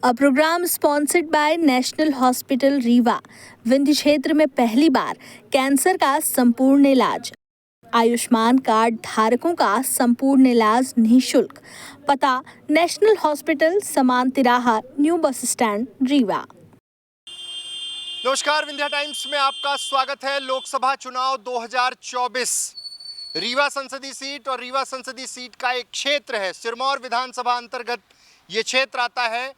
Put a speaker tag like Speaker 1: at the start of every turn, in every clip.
Speaker 1: A program sponsored by national hospital Rewa. Vindhya क्षेत्र में पहली बार कैंसर का संपूर्ण इलाज। आयुष्मान कार्ड धारकों का संपूर्ण इलाज निःशुल्क। पता नेशनल हॉस्पिटल, समान तिराहा, न्यू बस स्टैंड, रीवा।
Speaker 2: नमस्कार, विंध्या टाइम्स में आपका स्वागत है। लोकसभा चुनाव 2024 रीवा संसदीय सीट और रीवा संसदीय सीट का एक क्षेत्र है। सिरमौर विधानसभा अंतर्गत ये क्षेत्र आता है।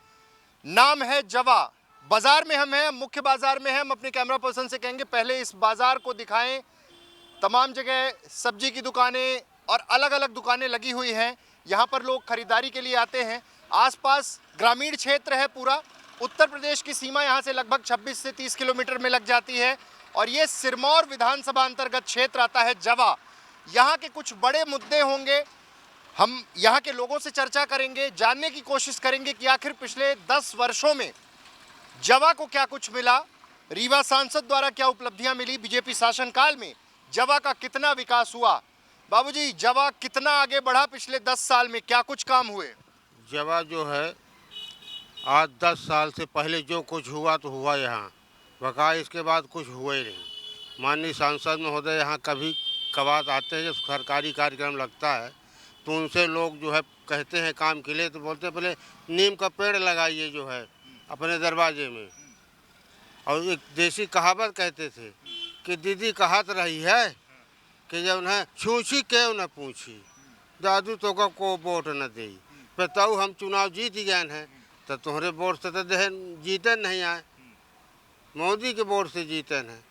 Speaker 2: नाम है जवा। बाजार में हम हैं, मुख्य बाजार में हैं। हम अपने कैमरा पर्सन से कहेंगे पहले इस बाजार को दिखाएं। तमाम जगह सब्जी की दुकानें और अलग अलग दुकानें लगी हुई हैं। यहाँ पर लोग खरीदारी के लिए आते हैं। आसपास ग्रामीण क्षेत्र है पूरा। उत्तर प्रदेश की सीमा यहाँ से लगभग 26 से 30 किलोमीटर में लग जाती है और ये सिरमौर विधानसभा अंतर्गत क्षेत्र आता है जवा। यहाँ के कुछ बड़े मुद्दे होंगे, हम यहाँ के लोगों से चर्चा करेंगे, जानने की कोशिश करेंगे कि आखिर पिछले 10 वर्षों में जवा को क्या कुछ मिला, रीवा सांसद द्वारा क्या उपलब्धियां मिली, बीजेपी शासनकाल में जवा का कितना विकास हुआ। बाबूजी, जवा कितना आगे बढ़ा पिछले 10 साल में, क्या कुछ काम हुए?
Speaker 3: जवा जो है आज 10 साल से पहले जो कुछ हुआ तो हुआ यहाँ, बकाया इसके बाद कुछ हुआ ही नहीं। माननीय सांसद महोदय यहाँ कभी कभार आते हैं, जब सरकारी कार्यक्रम लगता है तो उनसे लोग जो है कहते हैं काम के लिए, तो बोलते हैं पहले नीम का पेड़ लगाइए जो है अपने दरवाजे में। और एक देसी कहावत कहते थे कि दीदी कहत रही है कि जब न छूछी क्यों न पूछी, दादू तो को वोट न दे, बताऊ हम चुनाव जीत गए हैं तो तुम्हारे वोट से तो जीते नहीं आए, मोदी के वोट से जीते हैं।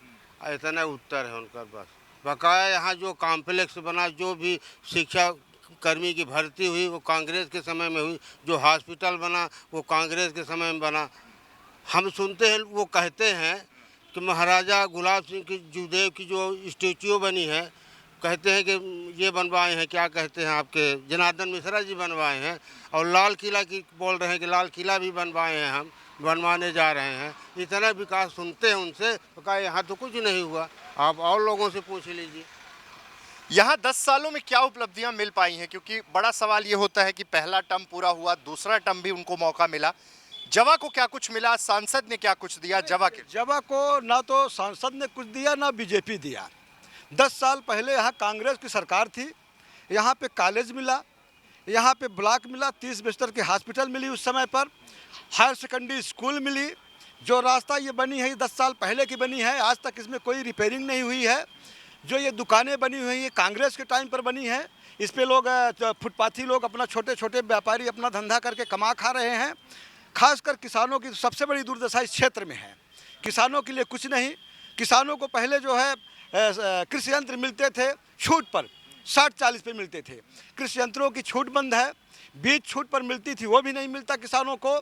Speaker 3: इतना उत्तर है उनका। बस बकाया यहाँ जो कॉम्प्लेक्स बना, जो भी शिक्षा कर्मी की भर्ती हुई वो कांग्रेस के समय में हुई, जो हॉस्पिटल बना वो कांग्रेस के समय में बना। हम सुनते हैं, वो कहते हैं कि महाराजा गुलाब सिंह की जूदेव की जो स्टेच्यू बनी है, कहते हैं कि ये बनवाए हैं, क्या कहते हैं आपके जनार्दन मिश्रा जी बनवाए हैं। और लाल किला की बोल रहे हैं कि लाल किला भी बनवाए हैं, हम बनवाने जा रहे हैं। इतना विकास सुनते हैं उनसे, तो कहा यहाँ तो कुछ नहीं हुआ। आप और लोगों से पूछ लीजिए
Speaker 2: यहाँ 10 सालों में क्या उपलब्धियां मिल पाई हैं, क्योंकि बड़ा सवाल ये होता है कि पहला टर्म पूरा हुआ, दूसरा टर्म भी उनको मौका मिला। जवा को क्या कुछ मिला, सांसद ने क्या कुछ दिया जवा के?
Speaker 4: जवा को ना तो सांसद ने कुछ दिया ना बीजेपी दिया। 10 साल पहले यहाँ कांग्रेस की सरकार थी। यहाँ पे कॉलेज मिला, यहाँ पे ब्लॉक मिला, 30 बिस्तर की हॉस्पिटल मिली उस समय पर, हायर सेकेंडरी स्कूल मिली। जो रास्ता ये बनी है ये 10 साल पहले की बनी है, आज तक इसमें कोई रिपेयरिंग नहीं हुई है। जो ये दुकानें बनी हुई हैं कांग्रेस के टाइम पर बनी है। इस पे लोग फुटपाथी लोग अपना छोटे छोटे व्यापारी अपना धंधा करके कमा खा रहे हैं। खासकर किसानों की सबसे बड़ी दुर्दशा इस क्षेत्र में है। किसानों के लिए कुछ नहीं। किसानों को पहले जो है कृषि यंत्र मिलते थे छूट पर, 60-40 पे मिलते थे। कृषि यंत्रों की छूट बंद है। बीज छूट पर मिलती थी, वो भी नहीं मिलता किसानों को।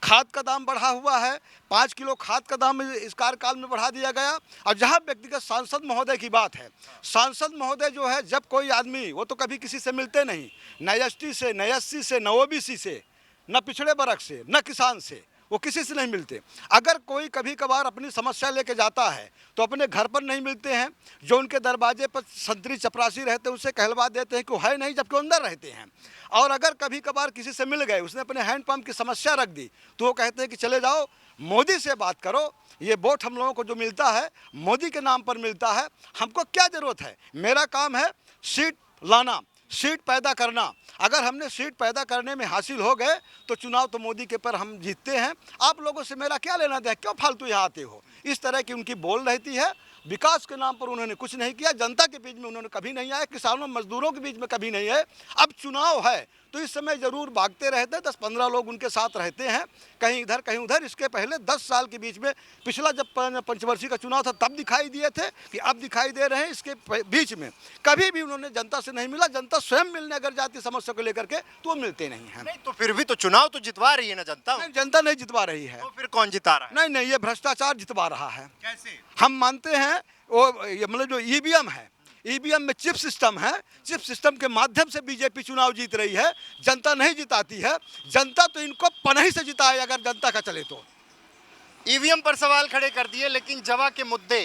Speaker 4: खाद का दाम बढ़ा हुआ है, 5 किलो खाद का दाम इस कार्यकाल में बढ़ा दिया गया। और जहां व्यक्तिगत सांसद महोदय की बात है, सांसद महोदय जो है, जब कोई आदमी, वो तो कभी किसी से मिलते नहीं, न एसटी से, न एससी से, न ओबीसी से, न पिछड़े वर्ग से, न किसान से, वो किसी से नहीं मिलते। अगर कोई कभी कभार अपनी समस्या लेके जाता है तो अपने घर पर नहीं मिलते हैं। जो उनके दरवाजे पर संतरी चपरासी रहते हैं उससे कहलवा देते हैं कि वो है नहीं, जबकि अंदर रहते हैं। और अगर कभी कभार किसी से मिल गए, उसने अपने हैंडपंप की समस्या रख दी, तो वो कहते हैं कि चले जाओ मोदी से बात करो, ये वोट हम लोगों को जो मिलता है मोदी के नाम पर मिलता है, हमको क्या ज़रूरत है। मेरा काम है सीट लाना, सीट पैदा करना। अगर हमने सीट पैदा करने में हासिल हो गए तो चुनाव तो मोदी के पर हम जीतते हैं। आप लोगों से मेरा क्या लेना देना, क्यों फालतू यहाँ आते हो। इस तरह की उनकी बोल रहती है। विकास के नाम पर उन्होंने कुछ नहीं किया। जनता के बीच में उन्होंने कभी नहीं आए, किसानों मजदूरों के बीच में कभी नहीं है। अब चुनाव है तो इस समय ज़रूर भागते रहते, 10-15 लोग उनके साथ रहते हैं, कहीं इधर कहीं उधर। इसके पहले 10 साल के बीच में, पिछला जब पंचवर्षीय का चुनाव था तब दिखाई दिए थे कि अब दिखाई दे रहे हैं। इसके बीच में कभी भी उन्होंने जनता से नहीं मिला। जनता स्वयं मिलने अगर जाती समस्या को लेकर के तो वो मिलते नहीं हैं।
Speaker 2: नहीं तो फिर भी तो चुनाव तो जितवा रही है ना जनता?
Speaker 4: नहीं, जनता नहीं जितवा रही है।
Speaker 2: तो फिर कौन जिता रहा है?
Speaker 4: नहीं नहीं, ये भ्रष्टाचार जितवा रहा है।
Speaker 2: कैसे?
Speaker 4: हम मानते हैं वो ये मतलब जो ईवीएम है, ईवीएम में चिप सिस्टम है, चिप सिस्टम के माध्यम से बीजेपी चुनाव जीत रही है, जनता नहीं जिताती है। जनता तो इनको पनही से जिताए अगर जनता का चले तो।
Speaker 2: ईवीएम पर सवाल खड़े कर दिए, लेकिन जवा के मुद्दे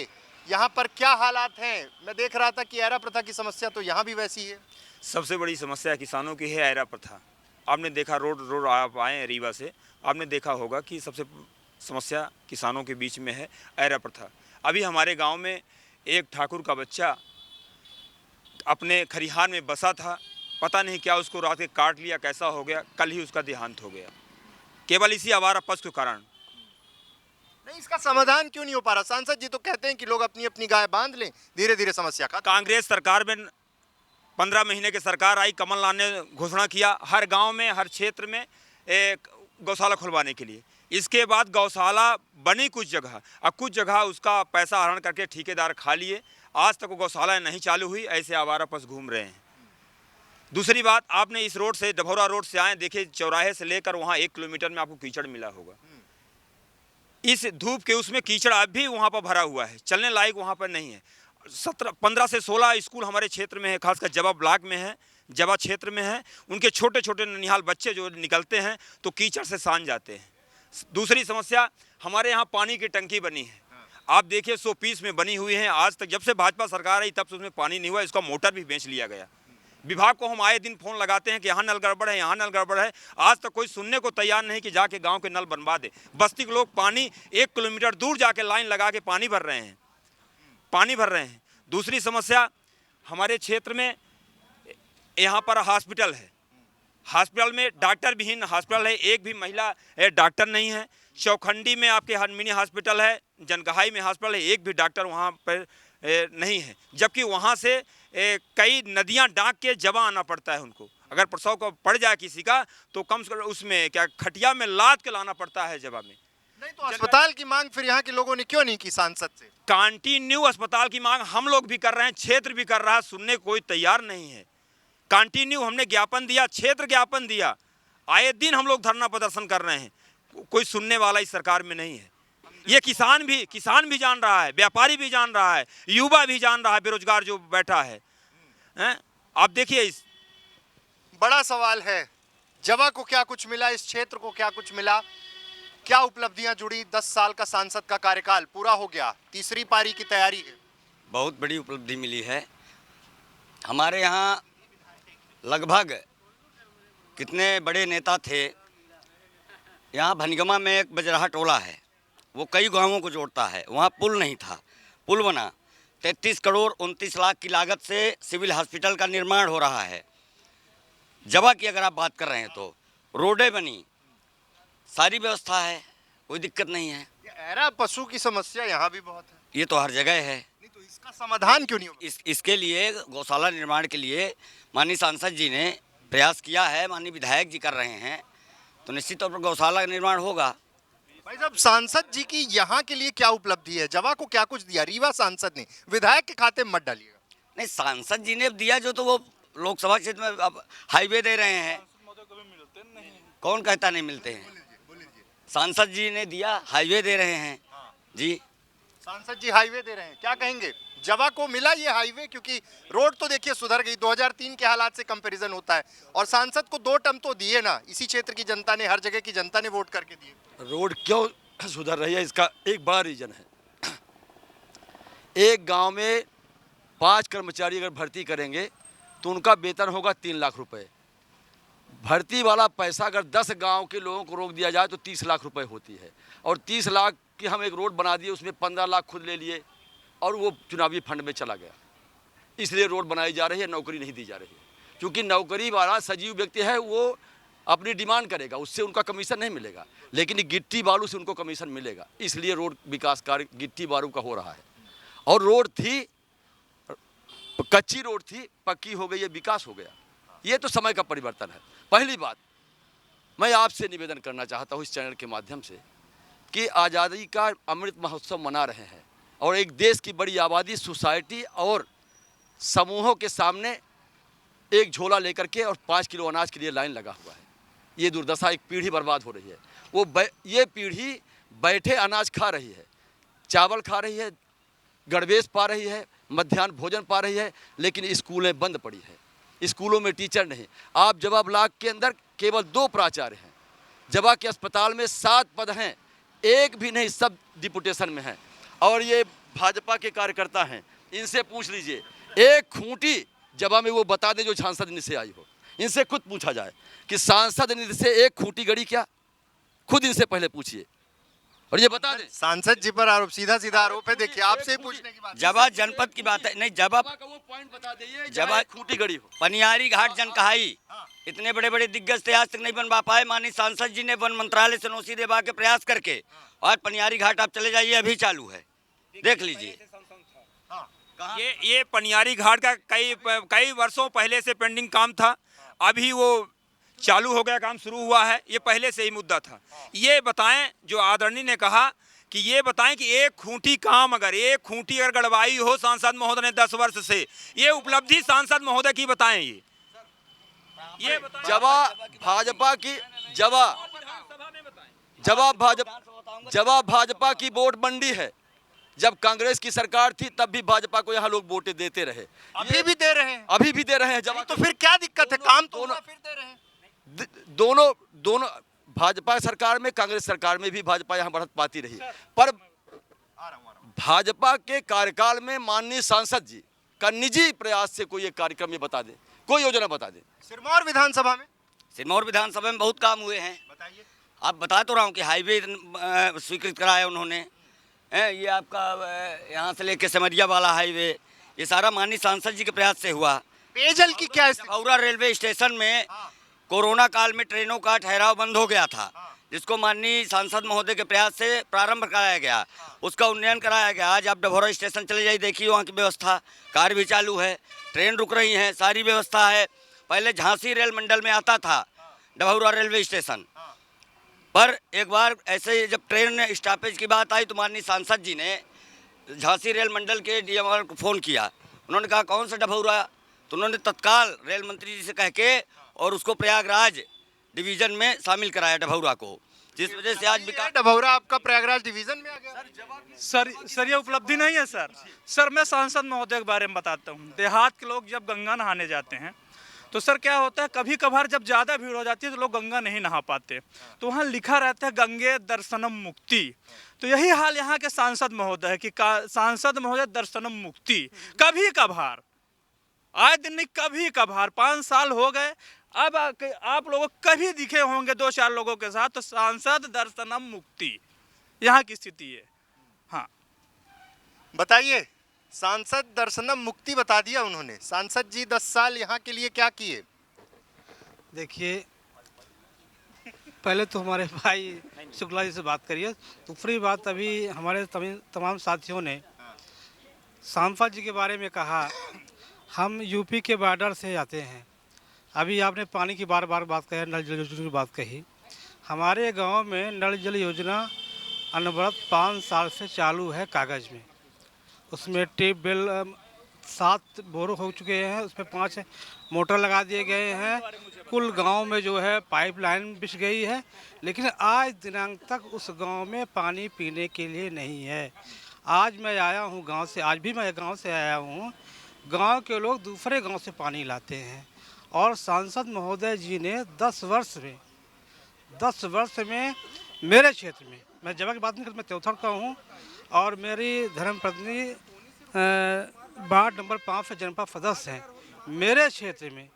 Speaker 2: यहाँ पर क्या हालात हैं? मैं देख रहा था कि एरा प्रथा की समस्या तो यहाँ भी वैसी है।
Speaker 5: सबसे बड़ी समस्या किसानों की है एरा प्रथा। आपने देखा रोड आप आए हैं रीवा से, आपने देखा होगा कि सबसे समस्या किसानों के बीच में है ऐरा प्रथा। अभी हमारे गांव में एक ठाकुर का बच्चा अपने खरिहान में बसा था, पता नहीं क्या उसको रात के काट लिया, कैसा हो गया, कल ही उसका देहांत हो गया, केवल इसी आवारा पशु के कारण।
Speaker 2: नहीं, इसका समाधान क्यों नहीं हो पा रहा? सांसद जी तो कहते हैं कि लोग अपनी अपनी गाय बांध लें, धीरे धीरे समस्या का।
Speaker 5: कांग्रेस सरकार में 15 महीने की सरकार आई, कमलनाथ ने घोषणा किया हर गांव में, हर क्षेत्र में एक गौशाला खुलवाने के लिए। इसके बाद गौशाला बनी कुछ जगह, अब कुछ जगह उसका पैसा हरण करके ठेकेदार खा लिए, आज तक वो गौशाला नहीं चालू हुई, ऐसे आवारा पशु घूम रहे हैं। दूसरी बात, आपने इस रोड से, डभौरा रोड से आए, देखिए चौराहे से लेकर वहाँ 1 किलोमीटर में आपको कीचड़ मिला होगा। इस धूप के उसमें कीचड़ अब भी वहाँ पर भरा हुआ है, चलने लायक वहाँ पर नहीं है। 15 से 16 स्कूल हमारे क्षेत्र में है, खासकर जवा ब्लॉक में है, जवा क्षेत्र में है। उनके छोटे छोटे ननिहाल बच्चे जो निकलते हैं तो कीचड़ से सान जाते हैं। दूसरी समस्या, हमारे यहाँ पानी की टंकी बनी है, आप देखिए 100 पीस में बनी हुई है, आज तक जब से भाजपा सरकार आई तब से उसमें पानी नहीं हुआ, इसका मोटर भी बेच लिया गया। विभाग को हम आए दिन फोन लगाते हैं कि यहाँ नल गड़बड़ है, यहाँ नल गड़बड़ है, आज तक कोई सुनने को तैयार नहीं कि जाके गांव के नल बनवा दे। बस्ती के लोग पानी 1 किलोमीटर दूर जाके लाइन लगा के पानी भर रहे हैं, दूसरी समस्या, हमारे क्षेत्र में यहाँ पर हॉस्पिटल है, हॉस्पिटल में डॉक्टर विहीन हॉस्पिटल है, एक भी महिला डॉक्टर नहीं है। चौखंडी में आपके मिनी हॉस्पिटल है, जनगहाई में हॉस्पिटल है, एक भी डॉक्टर वहाँ पर नहीं है, जबकि वहाँ से कई नदियाँ डांक के जवा आना पड़ता है उनको। अगर प्रसव को पड़ जाए किसी का तो कम से कम उसमें क्या खटिया में लाद के लाना पड़ता है जवा में।
Speaker 2: नहीं तो अस्पताल की मांग फिर यहाँ के लोगों ने क्यों नहीं की सांसद से?
Speaker 5: कंटिन्यू अस्पताल की मांग हम लोग भी कर रहे हैं, क्षेत्र भी कर रहा है, सुनने कोई तैयार नहीं है। कंटिन्यू हमने ज्ञापन दिया, क्षेत्र ज्ञापन दिया, आए दिन हम लोग धरना प्रदर्शन कर रहे हैं, कोई सुनने वाला इस सरकार में नहीं है। ये किसान भी जान रहा है, व्यापारी भी जान रहा है, युवा भी जान रहा है, बेरोजगार जो बैठा है। आप देखिए, इस
Speaker 2: बड़ा सवाल है, जवा को क्या कुछ मिला, इस क्षेत्र को क्या कुछ मिला, क्या उपलब्धियां जुड़ी? 10 साल का सांसद का कार्यकाल पूरा हो गया, तीसरी पारी की तैयारी है।
Speaker 6: बहुत बड़ी उपलब्धि मिली है। हमारे यहाँ लगभग कितने बड़े नेता थे। यहाँ भनगमा में एक बजराहा टोला है, वो कई गांवों को जोड़ता है, वहाँ पुल नहीं था, पुल बना। 33 करोड़ 29 लाख की लागत से सिविल हॉस्पिटल का निर्माण हो रहा है। जवा की अगर आप बात कर रहे हैं तो रोडें बनी, सारी व्यवस्था है, कोई दिक्कत नहीं है।
Speaker 2: ऐरा पशु की समस्या यहाँ भी बहुत है।
Speaker 6: ये तो हर जगह है।
Speaker 2: नहीं तो इसका समाधान क्यों नहीं होगा?
Speaker 6: इसके लिए गौशाला निर्माण के लिए माननीय सांसद जी ने प्रयास किया है, माननीय विधायक जी कर रहे हैं, तो निश्चित तौर पर गौशाला निर्माण होगा।
Speaker 2: भाई साहब, सांसद जी की यहाँ के लिए क्या उपलब्धि है? जवा को क्या कुछ दिया? रीवा सांसद ने, विधायक के खाते में मत डालिएगा।
Speaker 6: नहीं, सांसद जी ने दिया जो, तो वो लोकसभा क्षेत्र में अब हाईवे दे रहे हैं। कौन कहता नहीं मिलते हैं? सांसद जी ने दिया, हाईवे दे रहे हैं जी।
Speaker 2: सांसद जी हाईवे दे रहे हैं, क्या कहेंगे? जवा को मिला ये हाईवे? क्योंकि रोड तो देखिए सुधर गई, 2003 के हालात से कंपैरिजन होता है, और सांसद को 2 टर्म तो दिए ना, इसी क्षेत्र की जनता ने, हर जगह की जनता ने वोट करके दिए।
Speaker 7: रोड क्यों सुधर रही है, इसका एक बड़ा रीजन है। एक गांव में 5 कर्मचारी अगर भर्ती करेंगे तो उनका वेतन होगा 3 लाख रुपए। भर्ती वाला पैसा अगर 10 गांव के लोगों को रोक दिया जाए तो 30 लाख रुपए होती है, और 30 लाख की हम एक रोड बना दिए, उसमें 15 लाख खुद ले लिए और वो चुनावी फंड में चला गया। इसलिए रोड बनाई जा रही है, नौकरी नहीं दी जा रही है, क्योंकि नौकरी वाला सजीव व्यक्ति है, वो अपनी डिमांड करेगा, उससे उनका कमीशन नहीं मिलेगा, लेकिन गिट्टी बालू से उनको कमीशन मिलेगा। इसलिए रोड विकास कार्य गिट्टी बालू का हो रहा है। और रोड थी, कच्ची रोड थी, पक्की हो गई है, विकास हो गया। ये तो समय का परिवर्तन है। पहली बात, मैं आपसे निवेदन करना चाहता हूँ इस चैनल के माध्यम से कि आज़ादी का अमृत महोत्सव मना रहे हैं, और एक देश की बड़ी आबादी सोसाइटी और समूहों के सामने एक झोला लेकर के और 5 किलो अनाज के लिए लाइन लगा हुआ है। ये दुर्दशा, एक पीढ़ी बर्बाद हो रही है। ये पीढ़ी बैठे अनाज खा रही है, चावल खा रही है, गणवेश पा रही है, मध्याह्न भोजन पा रही है, लेकिन स्कूलें बंद पड़ी है, स्कूलों में टीचर नहीं। आप जवा ब्लॉक के अंदर केवल 2 प्राचार्य हैं, जवा के अस्पताल में 7 पद हैं, एक भी नहीं, सब डिपुटेशन में हैं। और ये भाजपा के कार्यकर्ता हैं, इनसे पूछ लीजिए, एक खूंटी जवा में वो बता दे जो सांसद से आई हो। इनसे खुद पूछा जाए कि सांसद निधि से एक खूंटी गड़ी क्या, खुद इनसे पहले पूछिए और ये बता दें।
Speaker 2: सांसद जी पर आरोप, सीधा सीधा आरोप है। देखिए, आपसे ही पूछने की बात है।
Speaker 6: जब जनपद की बात है, नहीं जब
Speaker 7: वो पॉइंट बता दीजिए
Speaker 6: जब
Speaker 7: जब खूंटी गड़ी हो।
Speaker 6: पनियारी घाट जनकहाई इतने बड़े बड़े दिग्गज थे, आज तक नहीं बनवा पाए। माननीय सांसद जी ने वन मंत्रालय से नोसी देवा के प्रयास करके, और पनियारी घाट आप चले जाइए, अभी चालू है, देख लीजिए।
Speaker 5: ये पनियारी घाट का कई वर्षों पहले से पेंडिंग काम था, अभी वो चालू हो गया, काम शुरू हुआ है। ये पहले से ही मुद्दा था। ये बताएं, जो आदरणीय ने कहा कि ये बताएं कि एक खूंटी काम, अगर एक खूंटी अगर गड़वाई हो सांसद महोदय ने 10 वर्ष से, ये उपलब्धि सांसद महोदय की बताएं। ये बताएं।
Speaker 7: जवाब भाजपा की वोट मंडी है। जब कांग्रेस की सरकार थी तब भी भाजपा को यहाँ लोग वोटें देते रहे,
Speaker 2: अभी भी दे रहे हैं।
Speaker 7: अभी भी दे रहे हैं। जवाब
Speaker 2: तो फिर क्या दिक्कत है? काम तो होगा, फिर दे रहे हैं।
Speaker 7: दोनों भाजपा सरकार में, कांग्रेस सरकार में भी भाजपा यहाँ बढ़त पाती रही, पर भाजपा के कार्यकाल में माननीय सांसद जी का निजी प्रयास से कोई एक कार्यक्रम ये बता दे, कोई योजना बता दे।
Speaker 2: सिरमौर विधानसभा में,
Speaker 6: सिरमौर विधानसभा में बहुत काम हुए हैं।
Speaker 2: बताइए।
Speaker 6: आप बता तो रहा हूँ कि हाईवे स्वीकृत कराया उन्होंने, ये आपका यहाँ से लेके सिमरिया वाला हाईवे, ये सारा माननीय सांसद जी के प्रयास से हुआ।
Speaker 2: पेयजल की क्या स्थिति?
Speaker 6: डभौरा रेलवे स्टेशन में कोरोना काल में ट्रेनों का ठहराव बंद हो गया था, जिसको माननीय सांसद महोदय के प्रयास से प्रारंभ कराया गया, उसका उन्नयन कराया गया। आज आप डभौरा स्टेशन चले जाइए, देखिए वहाँ की व्यवस्था, कार्य भी चालू है, ट्रेन रुक रही हैं, सारी व्यवस्था है। पहले झांसी रेल मंडल में आता था डभौरा रेलवे स्टेशन, पर एक बार ऐसे जब ट्रेन स्टॉपेज की बात आई तो माननीय सांसद जी ने झांसी रेल मंडल के डीएमआर को फ़ोन किया। उन्होंने कहा कौन सा डभौरा, तो उन्होंने तत्काल रेल मंत्री जी से कह के और उसको प्रयागराज डिवीज़न में शामिल कराया डभौरा को, जिस वजह से आज विकास।
Speaker 2: डभौरा आपका प्रयागराज डिवीजन में आ गया।
Speaker 8: सर ये उपलब्धि नहीं है सर मैं सांसद महोदय के बारे में बताता हूँ। देहात के लोग जब गंगा नहाने जाते हैं तो सर क्या होता है, कभी कभार जब ज़्यादा भीड़ हो जाती है तो लोग गंगा नहीं नहा पाते, तो वहाँ लिखा रहता है गंगे दर्शनम मुक्ति। तो यही हाल यहाँ के सांसद महोदय है कि सांसद महोदय दर्शनम मुक्ति। कभी कभार, आए दिन नहीं, कभी कभार 5 साल हो गए, अब आप लोग कभी दिखे होंगे 2-4 लोगों के साथ, तो सांसद दर्शनम मुक्ति यहाँ की स्थिति है। हाँ
Speaker 2: बताइए, सांसद दर्शनम मुक्ति बता दिया उन्होंने। सांसद जी 10 साल यहाँ के लिए क्या किए?
Speaker 9: देखिए, पहले तो हमारे भाई शुक्ला जी से बात करिए। दूसरी बात, अभी हमारे तमाम साथियों ने सांसद जी के बारे में कहा। हम यूपी के बॉर्डर से आते हैं। अभी आपने पानी की बार बार बात कही, नल जल योजना की बात कही। हमारे गांव में नल जल योजना अनवरत 5 साल से चालू है कागज़ में। उसमें ट्यूबवेल 7 बोर हो चुके हैं, उसमें 5 मोटर लगा दिए गए हैं। कुल गांव में जो है पाइपलाइन बिछ गई है, लेकिन आज दिनांक तक उस गांव में पानी पीने के लिए नहीं है। आज मैं आया हूं गांव से, आज भी मैं गांव से आया हूं। गांव के लोग दूसरे गांव से पानी लाते हैं, और सांसद महोदय जी ने 10 वर्ष में मेरे क्षेत्र में, मैं जगह की बात नहीं करता, मैं त्योथर का हूँ, और मेरी धर्मपत्नी वार्ड नंबर 5 से जनपद सदस्य हैं। मेरे क्षेत्र में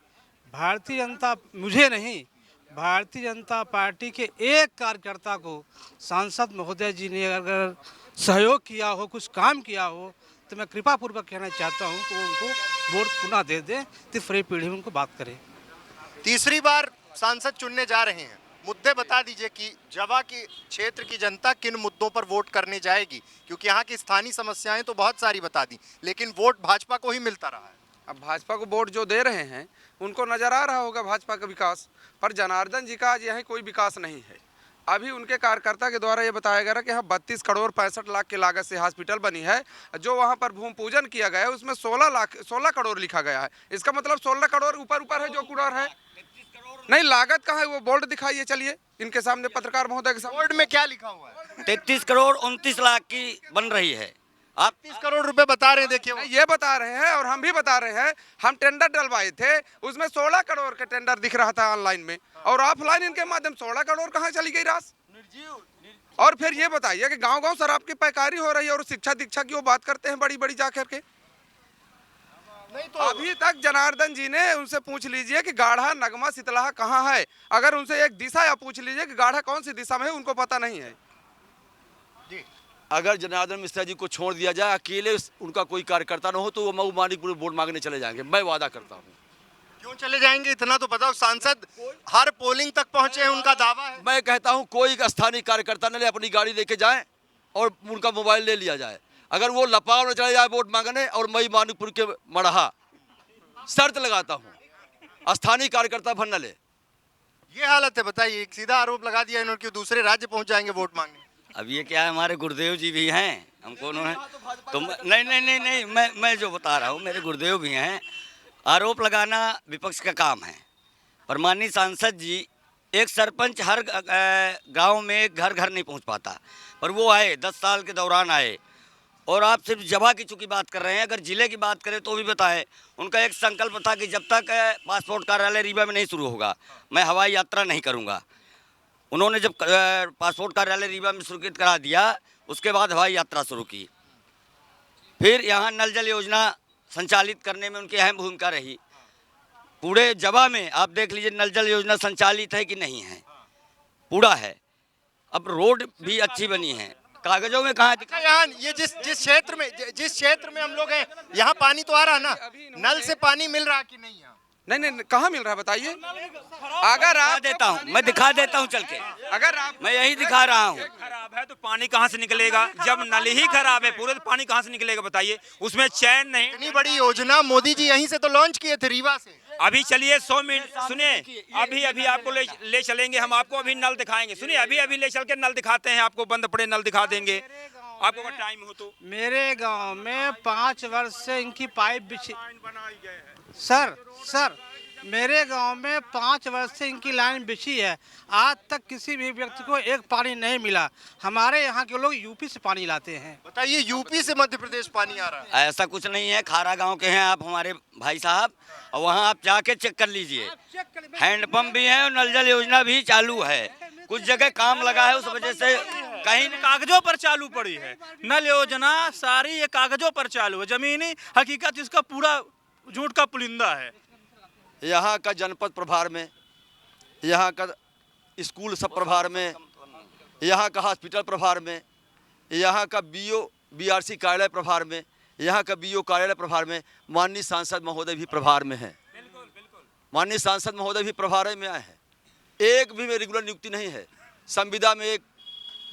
Speaker 9: भारतीय जनता पार्टी के एक कार्यकर्ता को सांसद महोदय जी ने अगर सहयोग किया हो, कुछ काम किया हो, तो मैं कृपा पूर्वक कहना चाहता हूं कि वो उनको वोट पुनः दे दें, तीसरी पीढ़ी में उनको बात करें।
Speaker 2: तीसरी बार सांसद चुनने जा रहे हैं, मुद्दे बता दीजिए कि जवा की क्षेत्र की जनता किन मुद्दों पर वोट करने जाएगी, क्योंकि यहाँ की स्थानीय समस्याएं तो बहुत सारी बता दी, लेकिन वोट भाजपा को ही मिलता रहा है।
Speaker 10: अब भाजपा को वोट जो दे रहे हैं उनको नज़र आ रहा होगा भाजपा का विकास, पर जनार्दन जी का आज यहाँ कोई विकास नहीं है। अभी उनके कार्यकर्ता के द्वारा ये बताया गया कि यहाँ 32 करोड़ 65 लाख की लागत से हॉस्पिटल बनी है। जो वहाँ पर भूमि पूजन किया गया है उसमें 16 करोड़ लिखा गया है। इसका मतलब 16 करोड़ ऊपर है जो करोड़ है, नहीं लागत कहाँ है वो बोर्ड दिखाइए, चलिए इनके सामने पत्रकार महोदय के सामने।
Speaker 2: बोर्ड में क्या लिखा हुआ है?
Speaker 6: 33 करोड़ 29 लाख की बन रही है। आप
Speaker 2: 30 करोड़ रुपए बता रहे हैं, देखिए
Speaker 10: ये बता रहे हैं और हम भी बता रहे हैं। हम टेंडर डलवाए थे, उसमें 16 करोड़ का टेंडर दिख रहा था ऑनलाइन में, और ऑफलाइन इनके माध्यम 16 करोड़ कहाँ चली गई राशि। और फिर ये बताइए कि गांव-गांव शराब की पैकारी हो रही है और शिक्षा दीक्षा की वो बात करते हैं बड़ी बड़ी जा करके।
Speaker 2: नहीं तो
Speaker 10: अभी तक जनार्दन जी ने उनसे पूछ लीजिए कि गाढ़ा नगमा शीतलहा कहाँ है, अगर उनसे एक दिशा या पूछ लीजिए कि गाढ़ा कौन सी दिशा में है, उनको पता नहीं है।
Speaker 2: जी
Speaker 7: अगर जनार्दन मिश्रा जी को छोड़ दिया जाए, अकेले उनका कोई कार्यकर्ता न हो, तो वो मऊ मानिकपुर वोट मांगने चले जाएंगे, मैं वादा करता हूँ।
Speaker 2: क्यों चले जाएंगे, इतना तो बताओ। सांसद हर पोलिंग तक पहुंचे हैं, उनका दावा है।
Speaker 7: मैं कहता हूँ कोई स्थानीय कार्यकर्ता न ले, अपनी गाड़ी लेके जाए और उनका मोबाइल ले लिया जाए। अगर वो लपाव में चले जाए वोट मांगने और मई मानिकपुर के मड़हा, शर्त लगाता हूँ स्थानीय कार्यकर्ता भर न ले।
Speaker 2: ये हालत है, बताइए। एक सीधा आरोप लगा दिया इन्होंने कि दूसरे राज्य पहुंच जाएंगे वोट मांगने।
Speaker 6: अब ये क्या है, हमारे गुरुदेव जी भी हैं, हमको उन्होंने तो नहीं, मैं जो बता रहा हूँ, मेरे गुरुदेव भी हैं। आरोप लगाना विपक्ष का काम है, पर माननीय सांसद जी, एक सरपंच हर गांव में घर घर नहीं पहुंच पाता, पर वो आए, 10 साल के दौरान आए। और आप सिर्फ जगह की चूंकि बात कर रहे हैं, अगर जिले की बात करें तो भी बताएं। उनका एक संकल्प था कि जब तक पासपोर्ट कार्यालय रीवा में नहीं शुरू होगा, मैं हवाई यात्रा नहीं करूँगा। उन्होंने जब पासपोर्ट कार्यालय रीवा में स्वीकृत करा दिया, उसके बाद हवाई यात्रा शुरू की। फिर यहाँ नल जल योजना संचालित करने में उनकी अहम भूमिका रही। पूरे जवा में आप देख लीजिए नल जल योजना संचालित है कि नहीं है, पूरा है। अब रोड भी अच्छी बनी है, कागजों में कहाँ
Speaker 2: अच्छा, यहाँ ये जिस क्षेत्र में हम लोग हैं, यहाँ पानी तो आ रहा है ना, नल से पानी मिल रहा कि नहीं? यहाँ
Speaker 10: नहीं, कहाँ मिल रहा है बताइए। अगर आप
Speaker 6: देता हूँ, मैं दिखा देता हूँ चल के,
Speaker 10: अगर आप
Speaker 6: मैं यही दिखा रहा हूँ।
Speaker 5: खराब है तो पानी कहाँ से निकलेगा? जब नल ही खराब है पूरे, तो पानी कहाँ से निकलेगा बताइए? उसमें चैन नहीं।
Speaker 2: इतनी बड़ी योजना मोदी जी यहीं से तो लॉन्च किए थे, रीवा से।
Speaker 5: अभी चलिए 100 मिनट सुनिए, अभी आपको ले चलेंगे, हम आपको अभी नल दिखाएंगे। सुनिए, अभी ले चल के नल दिखाते हैं आपको, बंद पड़े नल दिखा देंगे आपको अगर टाइम हो तो।
Speaker 9: मेरे गांव में 5 वर्ष से इनकी पाइप बिछी। सर मेरे गांव में 5 वर्ष से इनकी लाइन बिछी है, आज तक किसी भी व्यक्ति को एक पानी नहीं मिला। हमारे यहाँ के लोग यूपी से पानी लाते हैं।
Speaker 2: बताइए, यूपी से मध्य प्रदेश पानी आ रहा है?
Speaker 6: ऐसा कुछ नहीं है, खारा गांव के हैं आप हमारे भाई साहब, और वहाँ आप जाके चेक कर लीजिए। हैंडपंप भी है और नल जल योजना भी चालू है। कुछ जगह काम लगा है, उस वजह से कहीं
Speaker 8: कागजों पर चालू पड़ी है नल योजना, सारी ये कागजों पर चालू है। जमीनी हकीकत इसका पूरा झूठ का पुलिंदा है।
Speaker 7: यहाँ का जनपद प्रभार में, यहाँ का स्कूल सब प्रभार में, यहाँ का हॉस्पिटल प्रभार में, यहाँ का BRC कार्यालय प्रभार में, यहाँ का BO कार्यालय प्रभार में माननीय सांसद महोदय भी प्रभार में हैं। माननीय सांसद महोदय भी प्रभार में आए हैं। एक भी में रेगुलर नियुक्ति नहीं है। संविदा में एक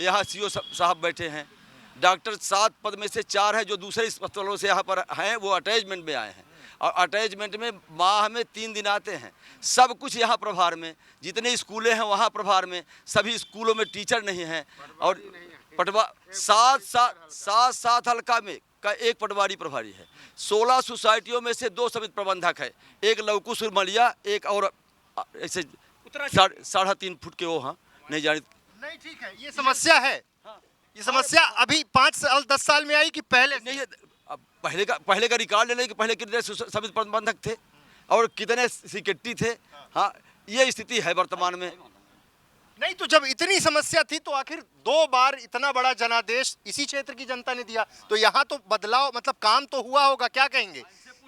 Speaker 7: यहाँ CO साहब बैठे हैं। डॉक्टर 7 पद में से 4 है जो दूसरे अस्पतालों से यहाँ पर हैं, वो अटैचमेंट में आए हैं, और अटैचमेंट में माह में 3 दिन आते हैं। सब कुछ यहाँ प्रभार में, जितने स्कूलें हैं वहाँ प्रभार में, सभी स्कूलों में टीचर नहीं हैं। और पटवा 7 हल्का में का एक पटवारी प्रभारी है। 16 सोसाइटियों में से 2 समिति प्रबंधक है, एक लवकुश मलिया, एक और ऐसे 3.5 फुट के वो, हाँ नहीं जानी।
Speaker 2: नहीं, ठीक है, ये समस्या है। ये समस्या अभी 5 साल 10 साल में आई कि पहले
Speaker 7: नहीं है? पहले का रिकॉर्ड ले लें कि पहले कितने समिति प्रबंधक थे और कितने सेक्रेटरी थे। हाँ, ये स्थिति है वर्तमान में।
Speaker 2: नहीं तो जब इतनी समस्या थी तो आखिर 2 बार इतना बड़ा जनादेश इसी क्षेत्र की जनता ने दिया, तो यहाँ तो बदलाव, मतलब काम तो हुआ होगा। क्या कहेंगे,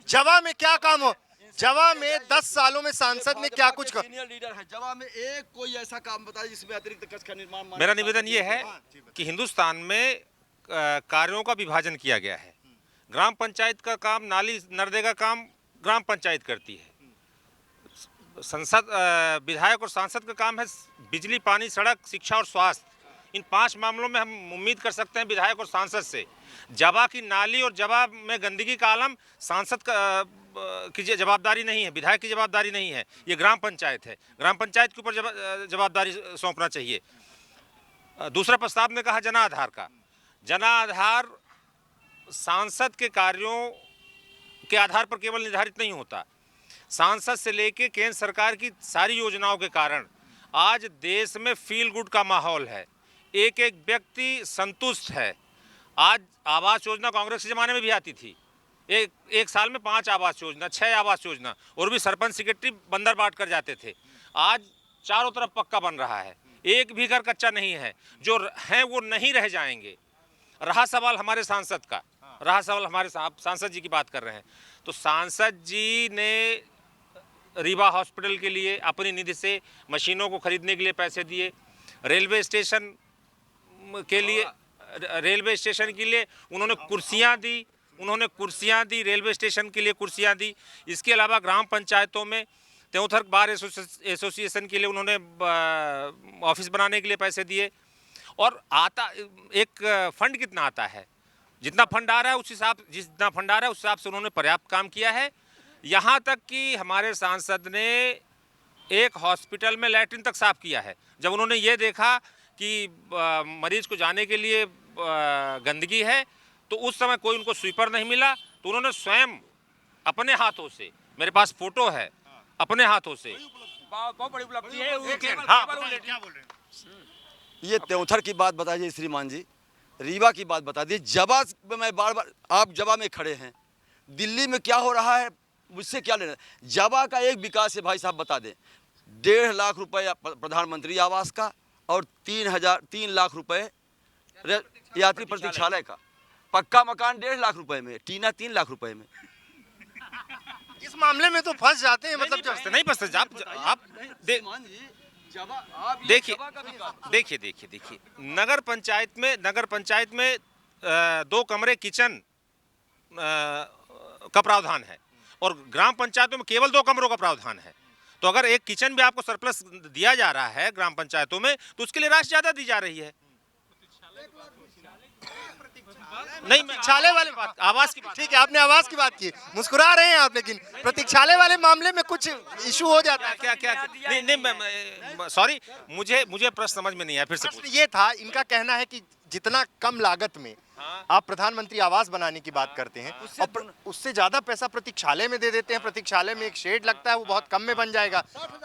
Speaker 2: जवा में क्या काम हो? जवा में 10 सालों में सांसद ने क्या कुछ
Speaker 7: सीनियर लीडर है, जवा में एक कोई ऐसा काम बताइए जिसमें अतिरिक्त कक्ष का निर्माण।
Speaker 11: मेरा निवेदन ये है कि हिंदुस्तान में कार्यों का विभाजन किया गया है। ग्राम पंचायत का काम, नाली नर्दे का काम ग्राम पंचायत करती है। संसद, विधायक और सांसद का काम है बिजली, पानी, सड़क, शिक्षा और स्वास्थ्य। इन 5 मामलों में हम उम्मीद कर सकते हैं विधायक और सांसद से। जवा की नाली और जवा में गंदगी का आलम सांसद की जवाबदारी नहीं है, विधायक की जवाबदारी नहीं है, ये ग्राम पंचायत है। ग्राम पंचायत के ऊपर जवाबदारी सौंपना चाहिए। दूसरा प्रस्ताव ने कहा जनाधार का। जनाधार सांसद के कार्यों के आधार पर केवल निर्धारित नहीं होता। सांसद से लेके केंद्र सरकार की सारी योजनाओं के कारण आज देश में फील गुड का माहौल है। एक व्यक्ति संतुष्ट है। आज आवास योजना कांग्रेस के ज़माने में भी आती थी, एक साल में 5 आवास योजना, 6 आवास योजना, और भी सरपंच सेक्रेटरी बंदर बांट कर जाते थे। आज चारों तरफ पक्का बन रहा है, एक भी घर कच्चा नहीं है। जो हैं वो नहीं रह जाएंगे। रहा सवाल हमारे सांसद का, रहा सवाल हमारे सांसद जी की बात कर रहे हैं, तो सांसद जी ने रीवा हॉस्पिटल के लिए अपनी निधि से मशीनों को खरीदने के लिए पैसे दिए, रेलवे स्टेशन के लिए उन्होंने कुर्सियां दी, रेलवे स्टेशन के लिए कुर्सियां दी। इसके अलावा ग्राम पंचायतों में त्योंथर बार एसोसिएशन के लिए उन्होंने ऑफिस बनाने के लिए पैसे दिए। और आता एक फंड कितना आता है, जितना फंड आ रहा है उस हिसाब से उन्होंने पर्याप्त काम किया है। यहाँ तक कि हमारे सांसद ने एक हॉस्पिटल में लैट्रिन तक साफ किया है। जब उन्होंने ये देखा कि मरीज को जाने के लिए गंदगी है, तो उस समय कोई उनको स्वीपर नहीं मिला, तो उन्होंने स्वयं अपने हाथों से, मेरे पास फोटो है, अपने हाथों से।
Speaker 6: बहुत बड़ी उपलब्धि है।
Speaker 2: हाँ, क्या बोल रहे हैं?
Speaker 6: ये त्योंथर की बात बताइए श्रीमान जी, रीवा की बात बता दी। जबा में बार आप जबा में खड़े हैं, दिल्ली में क्या हो रहा है मुझसे क्या लेना। जबा का एक विकास है भाई साहब, बता दें। 1.5 लाख रुपए प्रधानमंत्री आवास का और 3 लाख रुपए यात्री प्रतीक्षालय का। पक्का मकान 1.5 लाख रुपए में, टीना 3 लाख रुपए में।
Speaker 2: इस मामले में तो फंस जाते हैं, मतलब जब
Speaker 11: नहीं फंसते आप देखिए नगर पंचायत में 2 कमरे किचन का प्रावधान है और ग्राम पंचायतों में केवल 2 कमरों का प्रावधान है। तो अगर एक किचन भी आपको सरप्लस दिया जा रहा है ग्राम पंचायतों में, तो उसके लिए राशि ज्यादा दी जा रही है। नहीं,
Speaker 2: प्रतीक्षालय वाले बात, आवास की बात, ठीक है, आपने आवास की बात की, मुस्कुरा रहे हैं आप, लेकिन प्रतीक्षालय वाले मामले में कुछ इशू हो जाता है।
Speaker 11: क्या नहीं, सॉरी, मुझे प्रश्न समझ में नहीं आया, फिर से
Speaker 2: प्रश्न ये था, इनका कहना है कि जितना कम लागत में आप प्रधानमंत्री आवास बनाने की बात करते हैं और उससे ज्यादा पैसा प्रतीक्षालय में दे देते हैं। प्रतीक्षालय में एक शेड लगता है, वो बहुत कम में बन जाएगा।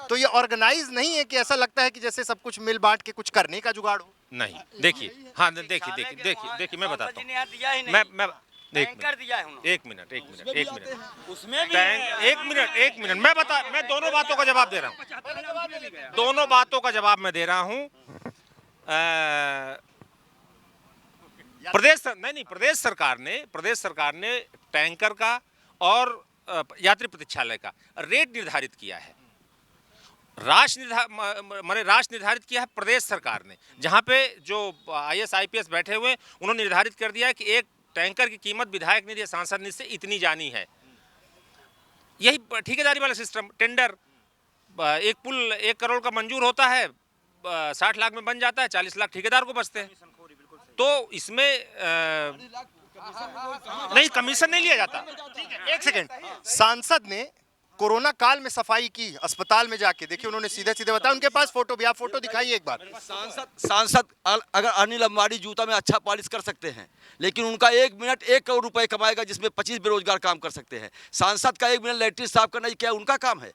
Speaker 2: तो ये ऑर्गेनाइज नहीं है कि ऐसा लगता है कि जैसे सब कुछ मिल बांट के कुछ करने का जुगाड़ हो।
Speaker 11: नहीं, देखिए, हाँ देखिए मैं बताता हूँ, मैं एक मिनट मैं दोनों बातों का जवाब दे रहा हूँ। प्रदेश सरकार ने टैंकर का और यात्री प्रतीक्षालय का रेट निर्धारित किया है। राशि निर्धारित किया है प्रदेश सरकार ने, जहाँ पे जो IAS IPS बैठे हुए उन्होंने निर्धारित कर दिया है कि एक टैंकर की कीमत विधायक निधि या सांसद निधि से इतनी जानी है। यही ठेकेदारी वाला सिस्टम, टेंडर, एक पुल 1 करोड़ का मंजूर होता है, 60 लाख में बन जाता है, 40 लाख ठेकेदार को बचते हैं। तो इसमें नहीं, कमीशन नहीं लिया जाता।
Speaker 2: ठीक है, एक सेकंड, सांसद ने कोरोना काल में सफाई की अस्पताल में जाके, देखिए उन्होंने सीधे बताया, उनके पास फोटो भी, आप फोटो दिखाइए एक बार।
Speaker 6: सांसद अगर अनिल अंबानी जूता में अच्छा पॉलिश कर सकते हैं, लेकिन उनका 1 मिनट 1 करोड़ रुपए कमाएगा, जिसमें 25 बेरोजगार काम कर सकते हैं। सांसद का 1 मिनट लैट्रिन साफ करना क्या उनका काम है?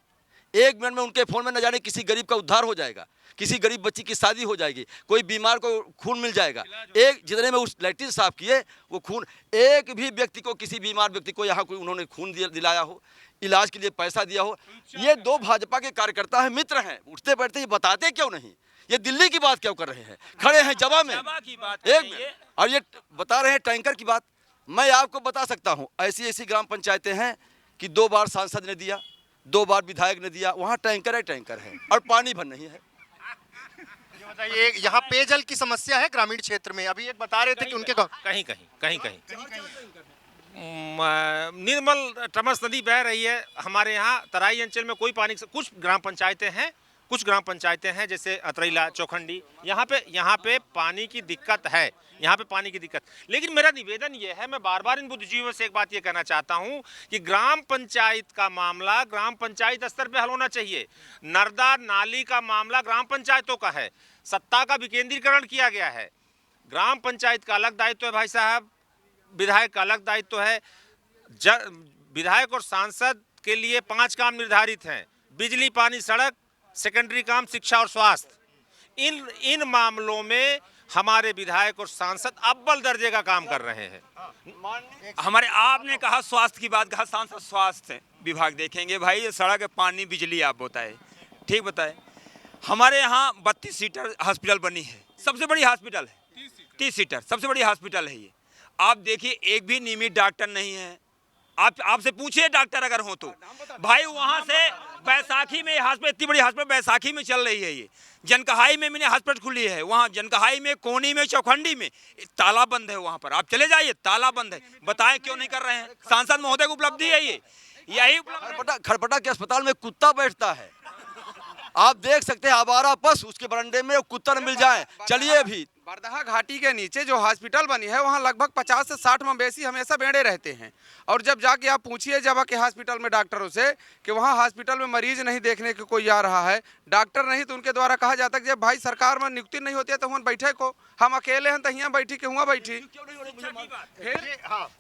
Speaker 6: 1 मिनट में उनके फोन में न जाने किसी गरीब का उद्धार हो जाएगा, किसी गरीब बच्ची की शादी हो जाएगी, कोई बीमार को खून मिल जाएगा। एक जितने में उस लैट्रिन साफ किए, वो खून, एक भी व्यक्ति को, किसी बीमार व्यक्ति को यहाँ कोई उन्होंने खून दिलाया हो, इलाज के लिए पैसा दिया हो। ये 2 भाजपा के कार्यकर्ता हैं, मित्र हैं, उठते बैठते ये बताते क्यों नहीं? ये दिल्ली की बात क्यों कर रहे हैं? खड़े हैं जबा में और ये बता रहे हैं टैंकर की बात। मैं आपको बता सकता हूँ, ऐसी ग्राम पंचायतें हैं कि 2 बार सांसद ने दिया, 2 बार विधायक ने दिया, वहाँ टैंकर है और पानी भर नहीं है।
Speaker 2: बताइए, यहाँ पेयजल की समस्या है ग्रामीण क्षेत्र में, अभी एक बता रहे थे कि उनके
Speaker 11: कहीं निर्मल टमस नदी बह रही है। हमारे यहाँ तराई अंचल में कोई पानी, कुछ ग्राम पंचायतें हैं जैसे अतरैला, चौखंडी, यहाँ पे पानी की दिक्कत है, लेकिन मेरा निवेदन ये है, मैं बार बार इन बुद्धिजीवियों से एक बात ये कहना चाहता हूँ कि ग्राम पंचायत का मामला ग्राम पंचायत स्तर पे हल होना चाहिए। नर्दा नाली का मामला ग्राम पंचायतों का है, सत्ता का विकेंद्रीकरण किया गया है। ग्राम पंचायत का अलग दायित्व है भाई साहब, विधायक का अलग दायित्व है। विधायक और सांसद के लिए 5 काम निर्धारित हैं: बिजली, पानी, सड़क, सेकेंडरी काम, शिक्षा और स्वास्थ्य। इन मामलों में हमारे विधायक और सांसद अव्वल दर्जे का काम कर रहे हैं।
Speaker 5: हमारे, आपने कहा स्वास्थ्य की बात, कहा सांसद स्वास्थ्य विभाग देखेंगे। भाई ये सड़क, पानी, बिजली आप बताए, ठीक बताए। हमारे यहाँ 32 सीटर हॉस्पिटल बनी है, सबसे बड़ी हॉस्पिटल है, 30 सीटर सबसे बड़ी हॉस्पिटल है ये। आप देखिए एक भी नियमित डॉक्टर नहीं है। आपसे पूछिए डॉक्टर अगर हो तो भाई, वहां से बैसाखी में हॉस्पिटल, इतनी बड़ी हॉस्पिटल बैसाखी में चल रही है, ये जनकहाई में मैंने हॉस्पिटल खुली है, वहाँ जनकहाई में, कोनी में, चौखंडी में ताला बंद है। वहाँ पर आप चले जाइए, ताला बंद है। बताएं क्यों नहीं कर रहे हैं? सांसद महोदय की उपलब्धि है ये, यही
Speaker 7: खड़पटा के अस्पताल में कुत्ता बैठता है, आप देख सकते हैं। आवारा पशु उसके बरंडे में कुत्ता न मिल जाए। चलिए अभी
Speaker 10: बरदहा घाटी के नीचे जो हॉस्पिटल बनी है वहाँ लगभग 50 से 60 मवेशी हमेशा बेड़े रहते हैं। और जब जाके आप पूछिए जब के हॉस्पिटल में डॉक्टरों से कि वहाँ हॉस्पिटल में मरीज नहीं देखने के कोई आ रहा है, डॉक्टर नहीं, तो उनके द्वारा कहा जाता है कि जब भाई सरकार में नियुक्ति नहीं होती है तो वहाँ बैठे को, हम अकेले हैं तो यहाँ बैठी के हुआ बैठी।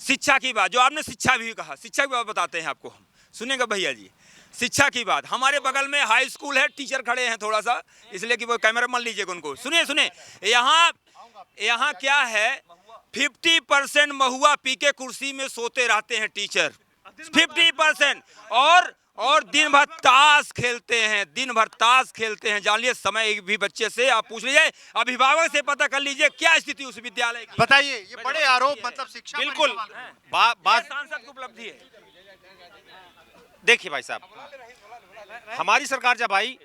Speaker 5: शिक्षा की बात, जो आपने शिक्षा भी कहा, शिक्षा की बात बताते हैं आपको हम, सुनेगा भैया जी। शिक्षा की बात, हमारे बगल में हाई स्कूल है, टीचर खड़े हैं थोड़ा सा इसलिए कि वो कैमरा मान लीजिएगा उनको। सुनिए, यहाँ क्या है, 50% महुआ पी के कुर्सी में सोते रहते हैं टीचर, 50%। और दिन भर ताश खेलते हैं, जानिए समय एक भी बच्चे से आप पूछ लीजिए, अभिभावक से पता कर लीजिए क्या स्थिति उस विद्यालय की।
Speaker 2: बताइए, ये बड़े आरोप, मतलब शिक्षा
Speaker 5: बिल्कुल बात सांसद की उपलब्धि है।
Speaker 11: देखिए भाई साहब, हमारी सरकार जब आई,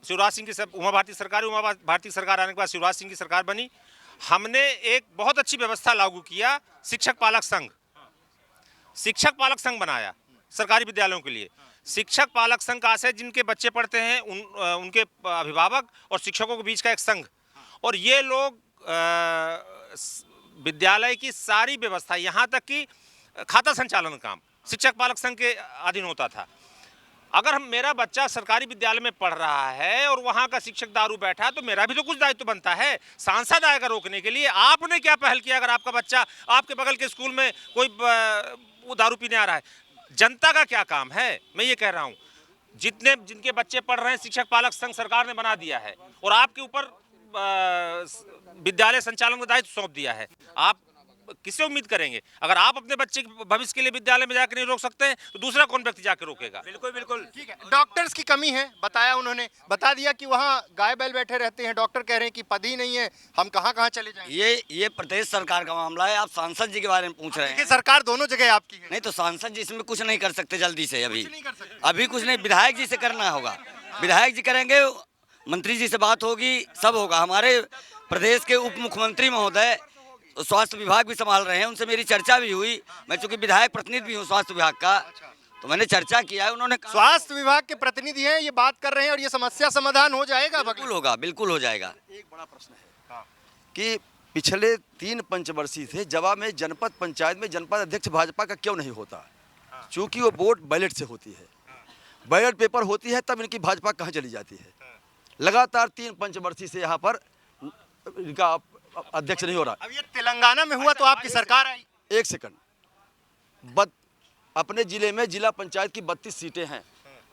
Speaker 11: शिवराज सिंह की उमा भारती सरकार आने के बाद शिवराज सिंह की सरकार बनी, हमने एक बहुत अच्छी व्यवस्था लागू किया, शिक्षक पालक संघ बनाया सरकारी विद्यालयों के लिए। शिक्षक पालक संघ का आशय जिनके बच्चे पढ़ते हैं उनके अभिभावक और शिक्षकों के बीच का एक संघ, और ये लोग विद्यालय की सारी व्यवस्था, यहाँ तक कि खाता संचालन काम शिक्षक पालक संघ के अधीन होता था। अगर मेरा बच्चा सरकारी विद्यालय में पढ़ रहा है और वहाँ का शिक्षक दारू बैठा है तो मेरा भी तो कुछ दायित्व बनता है। सांसद आएगा रोकने के लिए, आपने क्या पहल किया? अगर आपका बच्चा आपके बगल के स्कूल में कोई वो दारू पीने आ रहा है, जनता का क्या काम है? मैं ये कह रहा हूँ, जिनके बच्चे पढ़ रहे हैं, शिक्षक पालक संघ सरकार ने बना दिया है और आपके ऊपर विद्यालय संचालन का दायित्व सौंप दिया है। आप किससे उम्मीद करेंगे? अगर आप अपने बच्चे के भविष्य के लिए विद्यालय में जाकर नहीं रोक सकते हैं तो दूसरा कौन व्यक्ति जाकर रोकेगा?
Speaker 5: बिल्कुल
Speaker 2: ठीक है। डॉक्टर्स की कमी है, बताया उन्होंने, बता दिया कि वहाँ गाय बैल बैठे रहते हैं, डॉक्टर कह रहे हैं कि पद ही नहीं है, हम कहाँ चले जाएं?
Speaker 6: ये प्रदेश सरकार का मामला है, आप सांसद जी के बारे में पूछ रहे हैं।
Speaker 2: सरकार दोनों जगह आपकी है।
Speaker 6: नहीं तो सांसद जी इसमें कुछ नहीं कर सकते जल्दी से, अभी
Speaker 2: कुछ नहीं कर सकते।
Speaker 6: अभी कुछ नहीं, विधायक जी से करना होगा, विधायक जी करेंगे, मंत्री जी से बात होगी, सब होगा। हमारे प्रदेश के उप मुख्यमंत्री महोदय स्वास्थ्य विभाग भी संभाल रहे हैं, उनसे मेरी चर्चा भी हुई। मैं चूंकि विधायक प्रतिनिधि भी हूँ स्वास्थ्य विभाग का, तो मैंने चर्चा किया है। उन्होंने
Speaker 2: स्वास्थ्य विभाग के प्रतिनिधि हैं, ये बात कर रहे हैं और ये समस्या समाधान हो जाएगा?
Speaker 6: बिल्कुल हो जाएगा।
Speaker 7: एक बड़ा प्रश्न है कि पिछले 3 पंचवर्षीय थे, जवाब में जनपद पंचायत में जनपद अध्यक्ष भाजपा का क्यों नहीं होता? चूंकि वो वोट बैलेट से होती है, बैलेट पेपर होती है, तब इनकी भाजपा कहाँ चली जाती है। लगातार 3 पंचवर्षीय से यहाँ पर इनका अध्यक्ष नहीं हो रहा।
Speaker 2: अब ये तेलंगाना में हुआ तो आपकी सरकार आई।
Speaker 7: एक सेकंड, अपने जिले में जिला पंचायत की 32 सीटें हैं,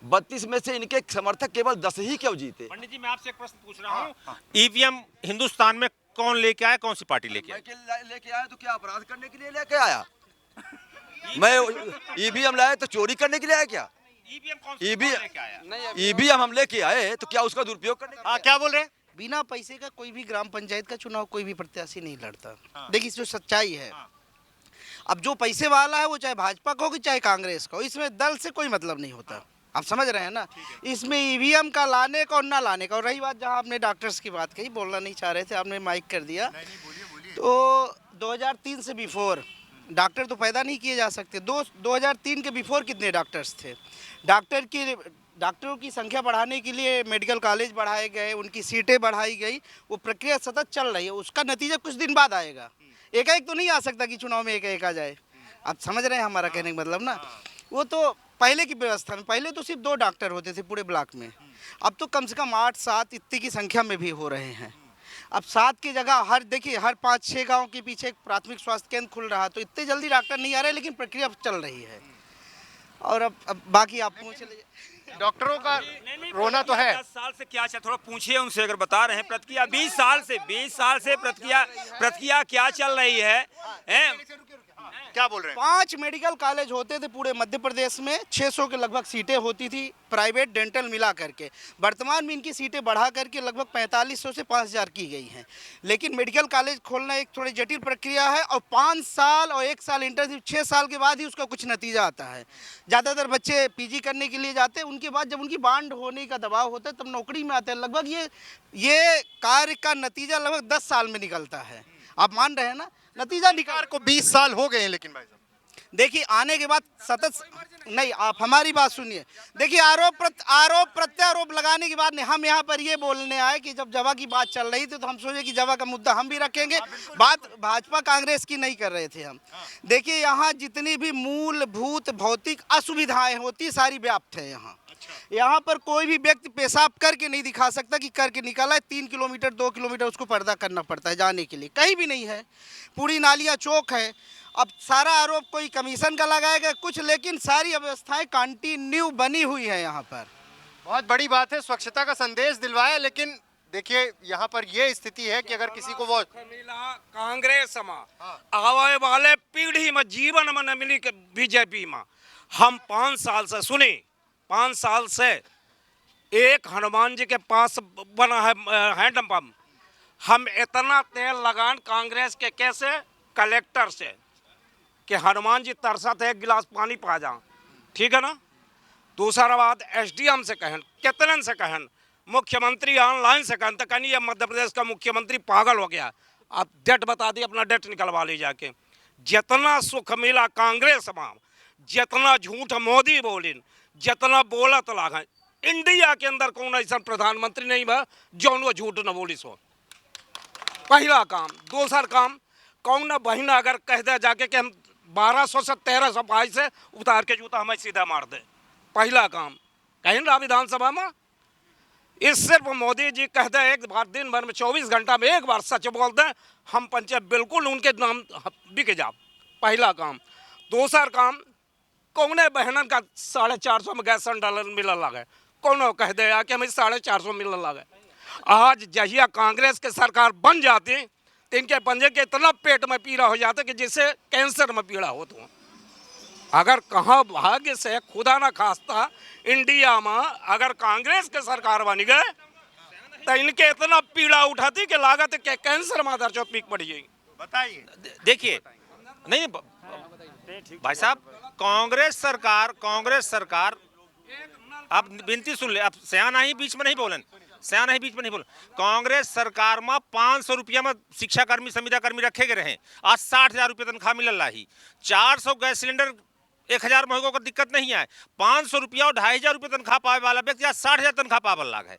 Speaker 7: 32 में से इनके समर्थक केवल 10 ही क्यों जीते?
Speaker 11: पंडित जी, मैं आपसे एक प्रश्न पूछ रहा हूँ, ईवीएम हिंदुस्तान में कौन लेके आया, कौन सी पार्टी लेके आई?
Speaker 7: लेके आया तो क्या अपराध करने के लिए लेके आया? मैं ईवीएम लाया तो चोरी करने के लिए आया क्या? ईवीएम हम लेके आए तो क्या उसका दुरुपयोग करने?
Speaker 2: हाँ, क्या बोल रहे हैं?
Speaker 12: बिना पैसे का कोई भी ग्राम पंचायत का चुनाव कोई भी प्रत्याशी नहीं लड़ता। देखिए जो सच्चाई है, अब जो पैसे वाला है वो चाहे भाजपा का हो कि चाहे कांग्रेस का हो, इसमें दल से कोई मतलब नहीं होता। आप समझ रहे हैं ना? इसमें ईवीएम का लाने का और ना लाने का। और रही बात, जहां आपने डॉक्टर्स की बात कही, बोलना नहीं चाह रहे थे, आपने माइक कर दिया। तो 2003 से बिफोर डॉक्टर तो पैदा नहीं किए जा सकते। 2003 के बिफोर कितने डॉक्टर्स थे? डॉक्टरों की संख्या बढ़ाने के लिए मेडिकल कॉलेज बढ़ाए गए, उनकी सीटें बढ़ाई गई, वो प्रक्रिया सतत चल रही है। उसका नतीजा कुछ दिन बाद आएगा, एक तो नहीं आ सकता कि चुनाव में एक आ जाए। आप समझ रहे हैं हमारा कहने का मतलब ना? वो तो पहले की व्यवस्था में, पहले तो सिर्फ 2 डॉक्टर होते थे पूरे ब्लॉक में, अब तो कम से कम 8-7 इतनी की संख्या में भी हो रहे हैं। अब 7 की जगह देखिए हर 5-6 गाँव के पीछे एक प्राथमिक स्वास्थ्य केंद्र खुल रहा, तो इतने जल्दी डॉक्टर नहीं आ रहे, लेकिन प्रक्रिया चल रही है। और अब बाकी आप पूछ लीजिए,
Speaker 2: डॉक्टरों का रोना तो है।
Speaker 5: 10 साल से क्या चल, थोड़ा पूछिए उनसे, अगर बता रहे हैं प्रतिक्रिया 20 साल से प्रतिक्रिया क्या चल रही है?
Speaker 2: क्या बोल रहे हैं?
Speaker 12: 5 मेडिकल कॉलेज होते थे पूरे मध्य प्रदेश में, 600 के लगभग सीटें होती थी प्राइवेट डेंटल मिला करके। वर्तमान में इनकी सीटें बढ़ा करके लगभग 4500 से 5000 की गई हैं। लेकिन मेडिकल कॉलेज खोलना एक थोड़ी जटिल प्रक्रिया है और 5 साल और 1 साल इंटर्नशिप, 6 साल के बाद ही उसका कुछ नतीजा आता है। ज़्यादातर बच्चे पीजी करने के लिए जाते हैं, उनके बाद जब उनकी बांड होने का दबाव होता है तब नौकरी में आते हैं। लगभग ये कार्य का नतीजा लगभग 10 साल में निकलता है। आप मान रहे हैं ना, नतीजा निकाल
Speaker 2: को 20 साल हो गए हैं। लेकिन भाई साहब
Speaker 12: देखिए आने के बाद सतत नहीं, आप हमारी बात सुनिए। देखिए आरोप प्रत्यारोप लगाने के बाद नहीं, हम यहाँ पर ये बोलने आए कि जब जवा की बात चल रही थी तो हम सोचे कि जवा का मुद्दा हम भी रखेंगे। बात भाजपा कांग्रेस की नहीं कर रहे थे हम। देखिए यहाँ जितनी भी मूलभूत भौतिक असुविधाएं होती सारी व्याप्त है यहाँ। यहाँ पर कोई भी व्यक्ति पेशाब करके नहीं दिखा सकता कि करके निकाला है। 3 किलोमीटर 2 किलोमीटर उसको पर्दा करना पड़ता है जाने के लिए, कहीं भी नहीं है। पूरी नालियाँ चौक है। अब सारा आरोप कोई कमीशन का लगाएगा कुछ, लेकिन सारी व्यवस्थाएं कंटिन्यू बनी हुई है यहाँ पर।
Speaker 2: बहुत बड़ी बात है, स्वच्छता का संदेश दिलवाया। लेकिन देखिए यहाँ पर ये स्थिति है कि अगर किसी को वो
Speaker 13: कांग्रेस में आवे वाले पीढ़ी में जीवन में न मिली बीजेपी में, हम 5 साल से सुने, 5 साल से एक हनुमान जी के पास बना है हैंडपंप। हम इतना तेल लगान कांग्रेस के कैसे कलेक्टर से कि हनुमान जी तरसा थे 1 गिलास पानी पा जाओ, ठीक है ना। दूसरा बात एसडीएम से कहन, कितने से कहन, मुख्यमंत्री ऑनलाइन से कहन, तो कहनी ये मध्य प्रदेश का मुख्यमंत्री पागल हो गया। आप डेट बता दी, अपना डेट निकलवा ली जाके। जितना सुख मिला कांग्रेस में, जितना झूठ मोदी बोलिन, जितना बोला तो लागा, इंडिया के अंदर कौन ऐसा प्रधानमंत्री नहीं बा जो वो झूठ न बोली सो। पहला काम। दूसरा काम, कौन बहन अगर कह दे जाके कि हम 1200 से 1300 पाई से उतार के जूता हमें सीधा मार दे, पहला काम कहीं रहा विधानसभा में। इस सिर्फ मोदी जी कह दे एक बार दिन भर में 24 घंटा में एक बार सच बोल दें, हम पंचायत बिल्कुल उनके नाम बिक जाओ, पहला काम। दूसरा काम, कौन बहनन का 450 में गैस सिलेंडर मिलने लगे, कौन कह दे कि हमें 450 मिलने लगे। आज जहिया कांग्रेस की सरकार बन जाती तो इनके पंजे के इतना पेट में पीड़ा हो जाता कि जिससे कैंसर में पीड़ा हो। तो अगर कहाँ भाग्य से खुदा ना खास्ता इंडिया में अगर कांग्रेस के सरकार बन गए तो इनके इतना पीड़ा उठाती कि लागत के कैंसर में आधार चौथ पीक पड़ जाएगी।
Speaker 2: बताइए।
Speaker 11: देखिए नहीं भाई साहब, कांग्रेस सरकार आप विनती सुन ले, आप सयाना ही बीच में नहीं बोलन, सयाना ही बीच में नहीं बोलन। कांग्रेस सरकार में 500 रुपया में शिक्षा कर्मी संविदा कर्मी रखे गए रहे, आज 60,000 रुपये तनख्वाह मिल रही। 400 गैस सिलेंडर 1000 महंगों का दिक्कत नहीं है। 500 रुपया और 2500 रुपये तनख्वाह पाए वाला व्यक्ति आज 60,000 तनख्वाह पावल लाग है।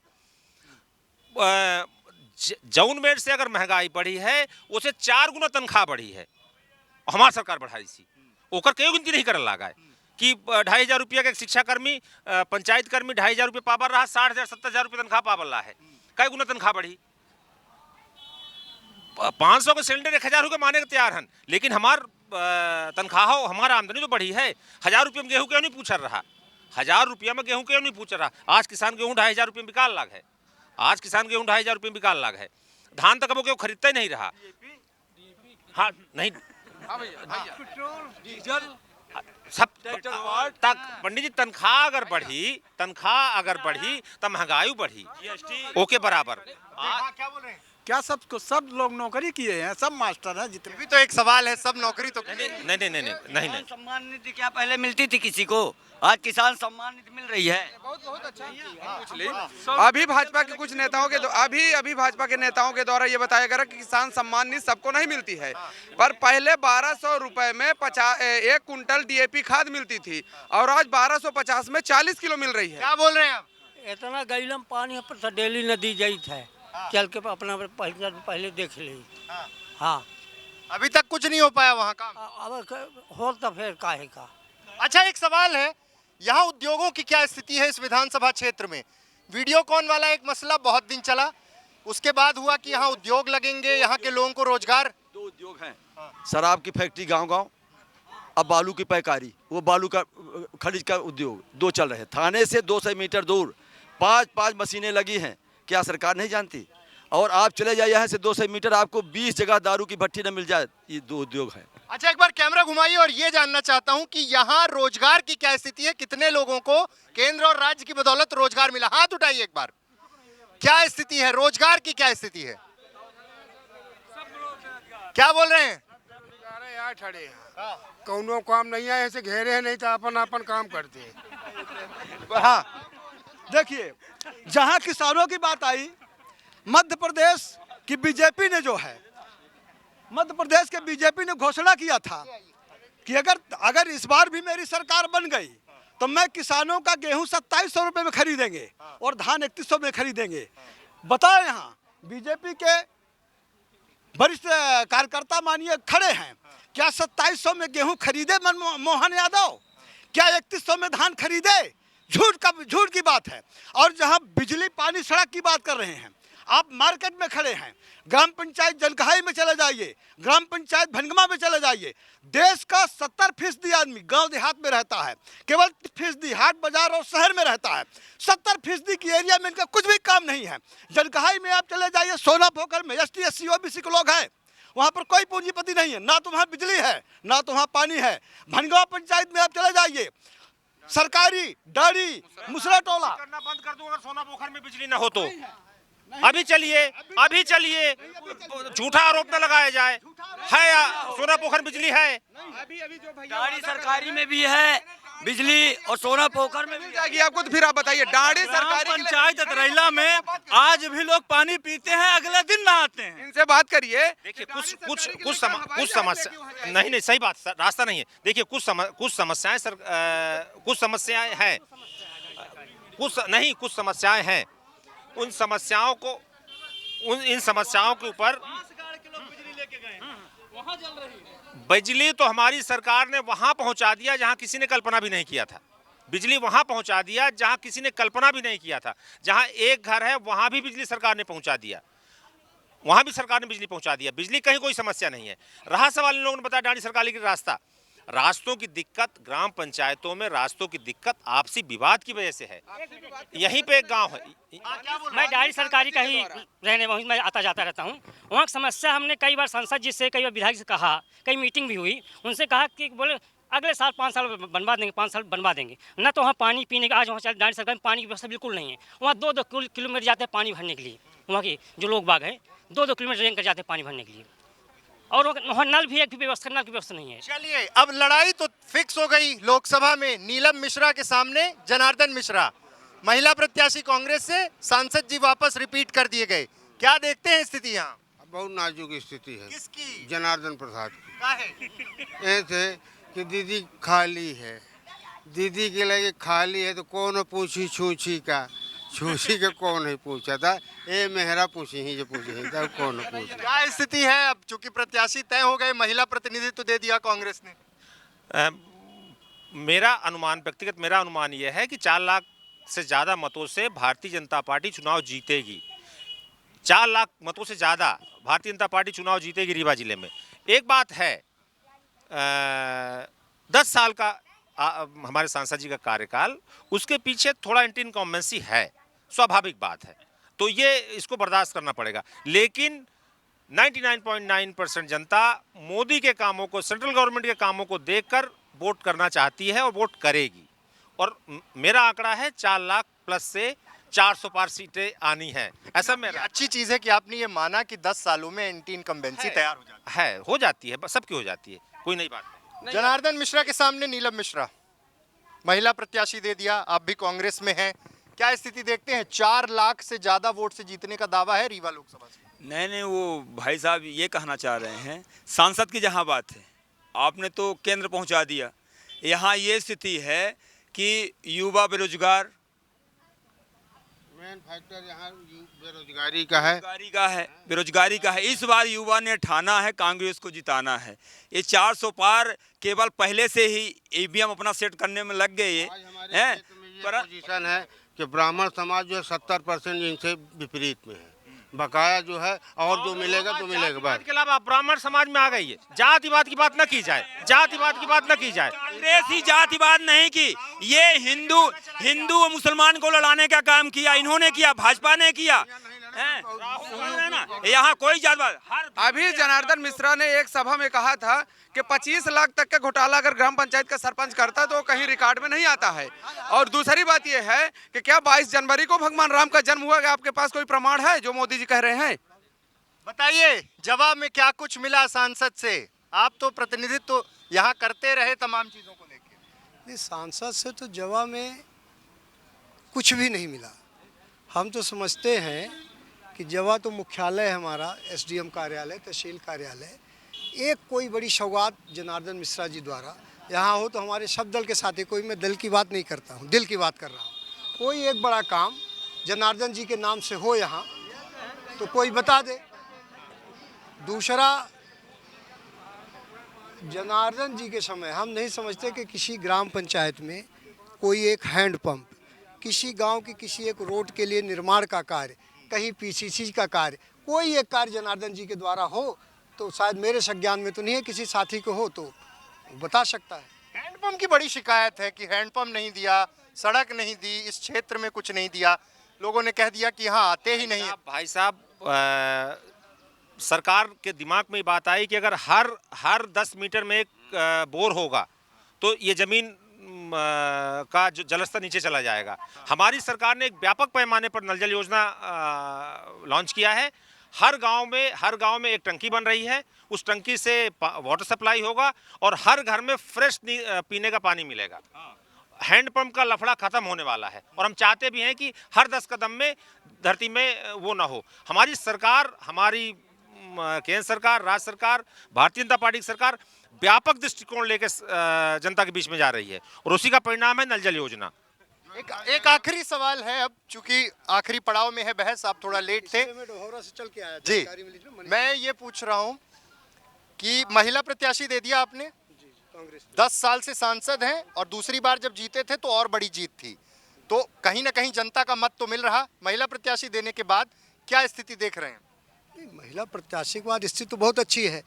Speaker 11: जौन मेड से अगर महंगाई बढ़ी है उसे 4 गुना तनख्वाह बढ़ी है, हमारी सरकार बढ़ाई सी, ओकर कई गिनती नहीं कर लागा है कि 2500 रुपया का शिक्षा कर्मी पंचायत कर्मी 2500 रुपये पावर रहा, 60,000 70,000 रुपये तनख्वाह पावर रहा है, कई गुना तनख्वाह बढ़ी। 500 का सिलेंडर 1000 रुपये माने के तैयार हैं, लेकिन हमार तनख्वाह हमारा आमदनी तो बढ़ी है। 1000 रुपये में गेहूँ क्यों नहीं पूछ रहा, 1000 रुपया में गेहूँ क्यों नहीं पूछ रहा। आज किसान गेहूँ 2500 रुपये में बिकाल लाग है, आज किसान गेहूँ 2500 रुपये में बिकाल लाग है। धान तक वो गेहूँ खरीदता ही नहीं रहा। हाँ नहीं सब तक पंडित जी, तनख्वाह अगर बढ़ी तो महंगाई बढ़ी, ओके बराबर।
Speaker 2: क्या बोल रहे हैं?
Speaker 4: क्या सब लोग नौकरी किए हैं, सब मास्टर हैं जितने
Speaker 2: भी। तो एक सवाल है, सब नौकरी तो
Speaker 6: नहीं। सम्मान निधि क्या पहले मिलती थी किसी को? आज किसान सम्मान निधि मिल रही है।
Speaker 10: बहुत अच्छा। अभी भाजपा के कुछ नेताओं के अभी भाजपा के नेताओं के द्वारा ये बताया गया कि किसान सम्मान निधि सबको नहीं मिलती है, पर पहले 1200 रुपए में 1 कुंटल DAP खाद मिलती थी और आज 1250 में 40 किलो मिल रही है।
Speaker 2: क्या बोल रहे हैं आप?
Speaker 14: इतना गैलम पानी पर डेली नदी जाई है, चल के अपना पहले देख ली। हाँ
Speaker 2: अभी तक कुछ नहीं हो पाया वहाँ काम।
Speaker 14: अब हो तो फिर काहे का।
Speaker 2: अच्छा एक सवाल है, यहाँ उद्योगों की क्या स्थिति है इस विधानसभा क्षेत्र में? वीडियोकॉन वाला एक मसला बहुत दिन चला, उसके बाद हुआ कि यहाँ उद्योग लगेंगे, यहाँ के लोगों को रोजगार।
Speaker 6: 2 उद्योग हैं, शराब की फैक्ट्री गांव-गांव, अब बालू की पैकारी, वो बालू का खनिज का उद्योग 2 चल रहे हैं। थाने से 200 मीटर दूर 5 मशीनें लगी हैं। क्या सरकार नहीं जानती?
Speaker 7: और आप चले जाइए यहाँ से 200 मीटर, आपको 20 जगह दारू की भट्टी न मिल जाए। ये 2 उद्योग है।
Speaker 2: अच्छा, एक बार कैमरा घुमाइए और ये जानना चाहता हूं कि यहाँ रोजगार की क्या स्थिति है, कितने लोगों को केंद्र और राज्य की बदौलत रोजगार मिला? हाथ उठाइए एक बार। क्या स्थिति है, रोजगार की क्या स्थिति है? क्या बोल रहे हैं?
Speaker 3: यहाँ खड़े हैं, कौनो काम नहीं है, ऐसे घेरे हैं, नहीं तो अपन काम करते हैं।
Speaker 4: हाँ, देखिए, जहाँ किसानों की बात आई, मध्य प्रदेश की बीजेपी ने जो है, मध्य प्रदेश के बीजेपी ने घोषणा किया था कि अगर इस बार भी मेरी सरकार बन गई तो मैं किसानों का गेहूं 2700 रुपये में खरीदेंगे और धान 3100 में खरीदेंगे। बताएं, यहाँ बीजेपी के वरिष्ठ कार्यकर्ता मानिए खड़े हैं, क्या 2700 में गेहूं खरीदे मनमोहन यादव? क्या 3100 में धान खरीदे? झूठ की बात है। और जहां बिजली पानी सड़क की बात कर रहे हैं, आप मार्केट में खड़े हैं, ग्राम पंचायत जनकहाई में चले जाइए, ग्राम पंचायत भनगमा में चले जाइए, देश का 70% आदमी गांव देहात में रहता है, केवल 30% हाट बाजार और शहर में रहता है। 70% की एरिया में इनका कुछ भी काम नहीं है। जनकहाई में आप चले जाइए, सोना पोखर में ST SC OBC के लोग हैं, वहाँ पर कोई पूंजीपति नहीं है, ना तो वहाँ बिजली है, ना तो वहाँ पानी है। भनगवा पंचायत में आप चले जाइए, सरकारी डाड़ी मुसरा टोला
Speaker 11: करना बंद कर दूं अगर सोना पोखर में बिजली ना हो तो। अभी चलिए झूठा आरोप न लगाया जाए। है सोना पोखर बिजली है,
Speaker 6: डाड़ी सरकारी में भी है बिजली और सोना पोखर में भी
Speaker 10: जाएगी आपको, तो फिर आप बताइए। डाड़ी सरकारी
Speaker 8: पंचायत अतरैला में आज भी लोग पानी पीते हैं, अगले दिन नहाते हैं।
Speaker 10: इनसे बात करिए।
Speaker 11: देखिए कुछ समस्या नहीं, सही बात, रास्ता नहीं है। देखिए कुछ समस्याएं हैं, कुछ समस्याएं हैं। इन समस्याओं के ऊपर बिजली तो हमारी सरकार ने वहां पहुंचा दिया जहां किसी ने कल्पना भी नहीं किया था। बिजली वहां पहुंचा दिया जहां किसी ने कल्पना भी नहीं किया था। जहां एक घर है वहां भी बिजली सरकार ने पहुंचा दिया, वहां भी सरकार ने बिजली पहुंचा दिया। बिजली कहीं कोई समस्या नहीं है। रहा सवाल, इन लोगों ने बताया डाड़ी सरकारी की रास्तों की दिक्कत, ग्राम पंचायतों में रास्तों की दिक्कत आपसी विवाद की वजह से है। यहीं पे एक गांव है,
Speaker 14: मैं डाड़ी सरकारी का ही रहने वहीं मैं आता जाता रहता हूँ। वहाँ की समस्या हमने कई बार सांसद जी से, कई बार विधायक से कहा, कई मीटिंग भी हुई, उनसे कहा कि बोले अगले साल 5 साल बनवा देंगे, 5 साल बनवा देंगे। न तो वहाँ पानी पीने का, आज वहाँ डाड़ी सरकार में पानी की व्यवस्था बिल्कुल नहीं है। वहाँ 2-2 किलोमीटर जाते हैं पानी भरने के लिए। वहाँ के जो लोग बाग हैं 2-2 किलोमीटर रेंग कर जाते हैं पानी भरने के लिए, और वहाँ नल भी एक भी व्यवस्था, नल की व्यवस्था नहीं है।
Speaker 2: चलिए, अब लड़ाई तो फिक्स हो गई लोकसभा में। नीलम मिश्रा के सामने जनार्दन मिश्रा, महिला प्रत्याशी कांग्रेस से, सांसद जी वापस रिपीट कर दिए गए। क्या देखते हैं स्थिति यहाँ?
Speaker 3: बहुत नाजुक स्थिति है।
Speaker 2: किसकी?
Speaker 3: जनार्दन प्रसाद की।
Speaker 2: काहे?
Speaker 3: ऐसे कि दीदी खाली है, दीदी के लगे खाली है तो कौन पूछी छूछी का, छूछी के कौन है पूछा था, ए मेहरा पूछी ही जो पूछी है कौन पूछा।
Speaker 2: क्या स्थिति है? अब चूंकि प्रत्याशी तय हो गए, महिला प्रतिनिधित्व दे दिया कांग्रेस ने।
Speaker 11: व्यक्तिगत मेरा अनुमान यह है कि 4 लाख से ज़्यादा मतों से भारतीय जनता पार्टी चुनाव जीतेगी। 4 लाख मतों से ज़्यादा भारतीय जनता पार्टी चुनाव जीतेगी रीवा जिले में। एक बात है, 10 साल का हमारे सांसद जी का कार्यकाल, उसके पीछे थोड़ा एंटी इनकम्बेंसी है, स्वाभाविक बात है, तो ये इसको बर्दाश्त करना पड़ेगा। लेकिन 99.9% जनता मोदी के कामों को, सेंट्रल गवर्नमेंट के कामों को देखकर वोट करना चाहती है और वोट करेगी। और मेरा आंकड़ा है 4 लाख प्लस से 400 पार सीटें आनी है। ऐसा मेरा
Speaker 2: अच्छी चीज़ है कि आपने ये माना कि 10 सालों में एंटी इनकम्बेंसी तैयार
Speaker 11: हो जाती है, सबकी हो जाती है, कोई नई बात नहीं।
Speaker 2: जनार्दन मिश्रा के सामने नीलम मिश्रा, महिला प्रत्याशी दे दिया, आप भी कांग्रेस में हैं, क्या स्थिति देखते हैं? 4 लाख से ज्यादा वोट से जीतने का दावा है रीवा लोकसभा से।
Speaker 5: नहीं, वो भाई साहब ये कहना चाह रहे हैं, सांसद की जहां बात है, आपने तो केंद्र पहुंचा दिया। यहाँ ये स्थिति है कि युवा बेरोजगार,
Speaker 3: मेन फैक्टर यहाँ बेरोजगारी का है,
Speaker 5: बेरोजगारी का है। इस बार युवा ने ठाना है कांग्रेस को जिताना है। ये 400 पार केवल पहले से ही ईवीएम अपना सेट करने में लग गए हैं।
Speaker 3: पोजीशन है कि ब्राह्मण समाज जो है 70% इनसे विपरीत में है, बकाया जो है और जो मिलेगा तो मिलेगा। बात
Speaker 11: के अलावा ब्राह्मण समाज में आ गई है, जातिवाद की बात न की जाए, जातिवाद की बात न की जाए।
Speaker 5: कांग्रेस ही जातिवाद नहीं की, ये हिंदू और मुसलमान को लड़ाने का काम किया, इन्होंने किया, भाजपा ने किया। यहाँ कोई जातवाद हर
Speaker 10: अभी जनार्दन मिश्रा ने एक सभा में कहा था कि 25 लाख तक का घोटाला अगर ग्राम पंचायत का सरपंच करता तो कहीं रिकॉर्ड में नहीं आता है। और दूसरी बात यह है कि क्या 22 जनवरी को भगवान राम का जन्म हुआ? आपके पास कोई प्रमाण है जो मोदी जी कह रहे हैं?
Speaker 2: बताइए जवाब में क्या कुछ मिला सांसद से? आप तो प्रतिनिधित्व तो यहाँ करते रहे तमाम चीजों को लेकर।
Speaker 15: सांसद से तो जवाब में कुछ भी नहीं मिला। हम तो समझते हैं कि जवाब तो मुख्यालय है हमारा, एसडीएम कार्यालय, तहसील कार्यालय, एक कोई बड़ी सौगात जनार्दन मिश्रा जी द्वारा यहाँ हो तो हमारे सब दल के साथी, कोई मैं दल की बात नहीं करता हूँ, दिल की बात कर रहा हूँ, कोई एक बड़ा काम जनार्दन जी के नाम से हो यहाँ तो कोई बता दे। दूसरा, जनार्दन जी के समय हम नहीं समझते कि किसी ग्राम पंचायत में कोई एक हैंडपंप, किसी गांव की किसी एक रोड के लिए निर्माण का कार्य, कहीं पीसीसी का कार्य, कोई एक कार्य जनार्दन जी के द्वारा हो तो शायद मेरे संज्ञान में तो नहीं है, किसी साथी को हो तो बता सकता है।
Speaker 2: हैंडपंप की बड़ी शिकायत है कि हैंडपंप नहीं दिया, सड़क नहीं दी, इस क्षेत्र में कुछ नहीं दिया, लोगों ने कह दिया कि यहाँ आते ही नहीं है।
Speaker 11: भाई साहब, सरकार के दिमाग में बात आई कि अगर हर 10 मीटर में एक बोर होगा तो ये ज़मीन का जो जलस्तर नीचे चला जाएगा। हमारी सरकार ने एक व्यापक पैमाने पर नल जल योजना लॉन्च किया है। हर गांव में एक टंकी बन रही है, उस टंकी से वाटर सप्लाई होगा और हर घर में फ्रेश पीने का पानी मिलेगा। हैंडपंप का लफड़ा खत्म होने वाला है और हम चाहते भी हैं कि हर 10 कदम में धरती में वो ना हो। हमारी सरकार, हमारी केंद्र सरकार, राज्य सरकार, भारतीय जनता पार्टी की सरकार व्यापक दृष्टिकोण लेकर जनता के बीच में जा रही है और उसी का परिणाम है नल जल योजना।
Speaker 2: एक आखिरी सवाल है, अब चूंकि आखिरी पड़ाव में है बहस, आप थोड़ा लेट थे जी। मैं ये पूछ रहा हूँ कि महिला प्रत्याशी दे दिया आपने, 10 साल से सांसद हैं और दूसरी बार जब जीते थे तो और बड़ी जीत थी, तो कहीं ना कहीं जनता का मत तो मिल रहा। महिला प्रत्याशी देने के बाद क्या स्थिति देख रहे हैं?
Speaker 15: महिला प्रत्याशी के बाद स्थिति तो बहुत अच्छी है।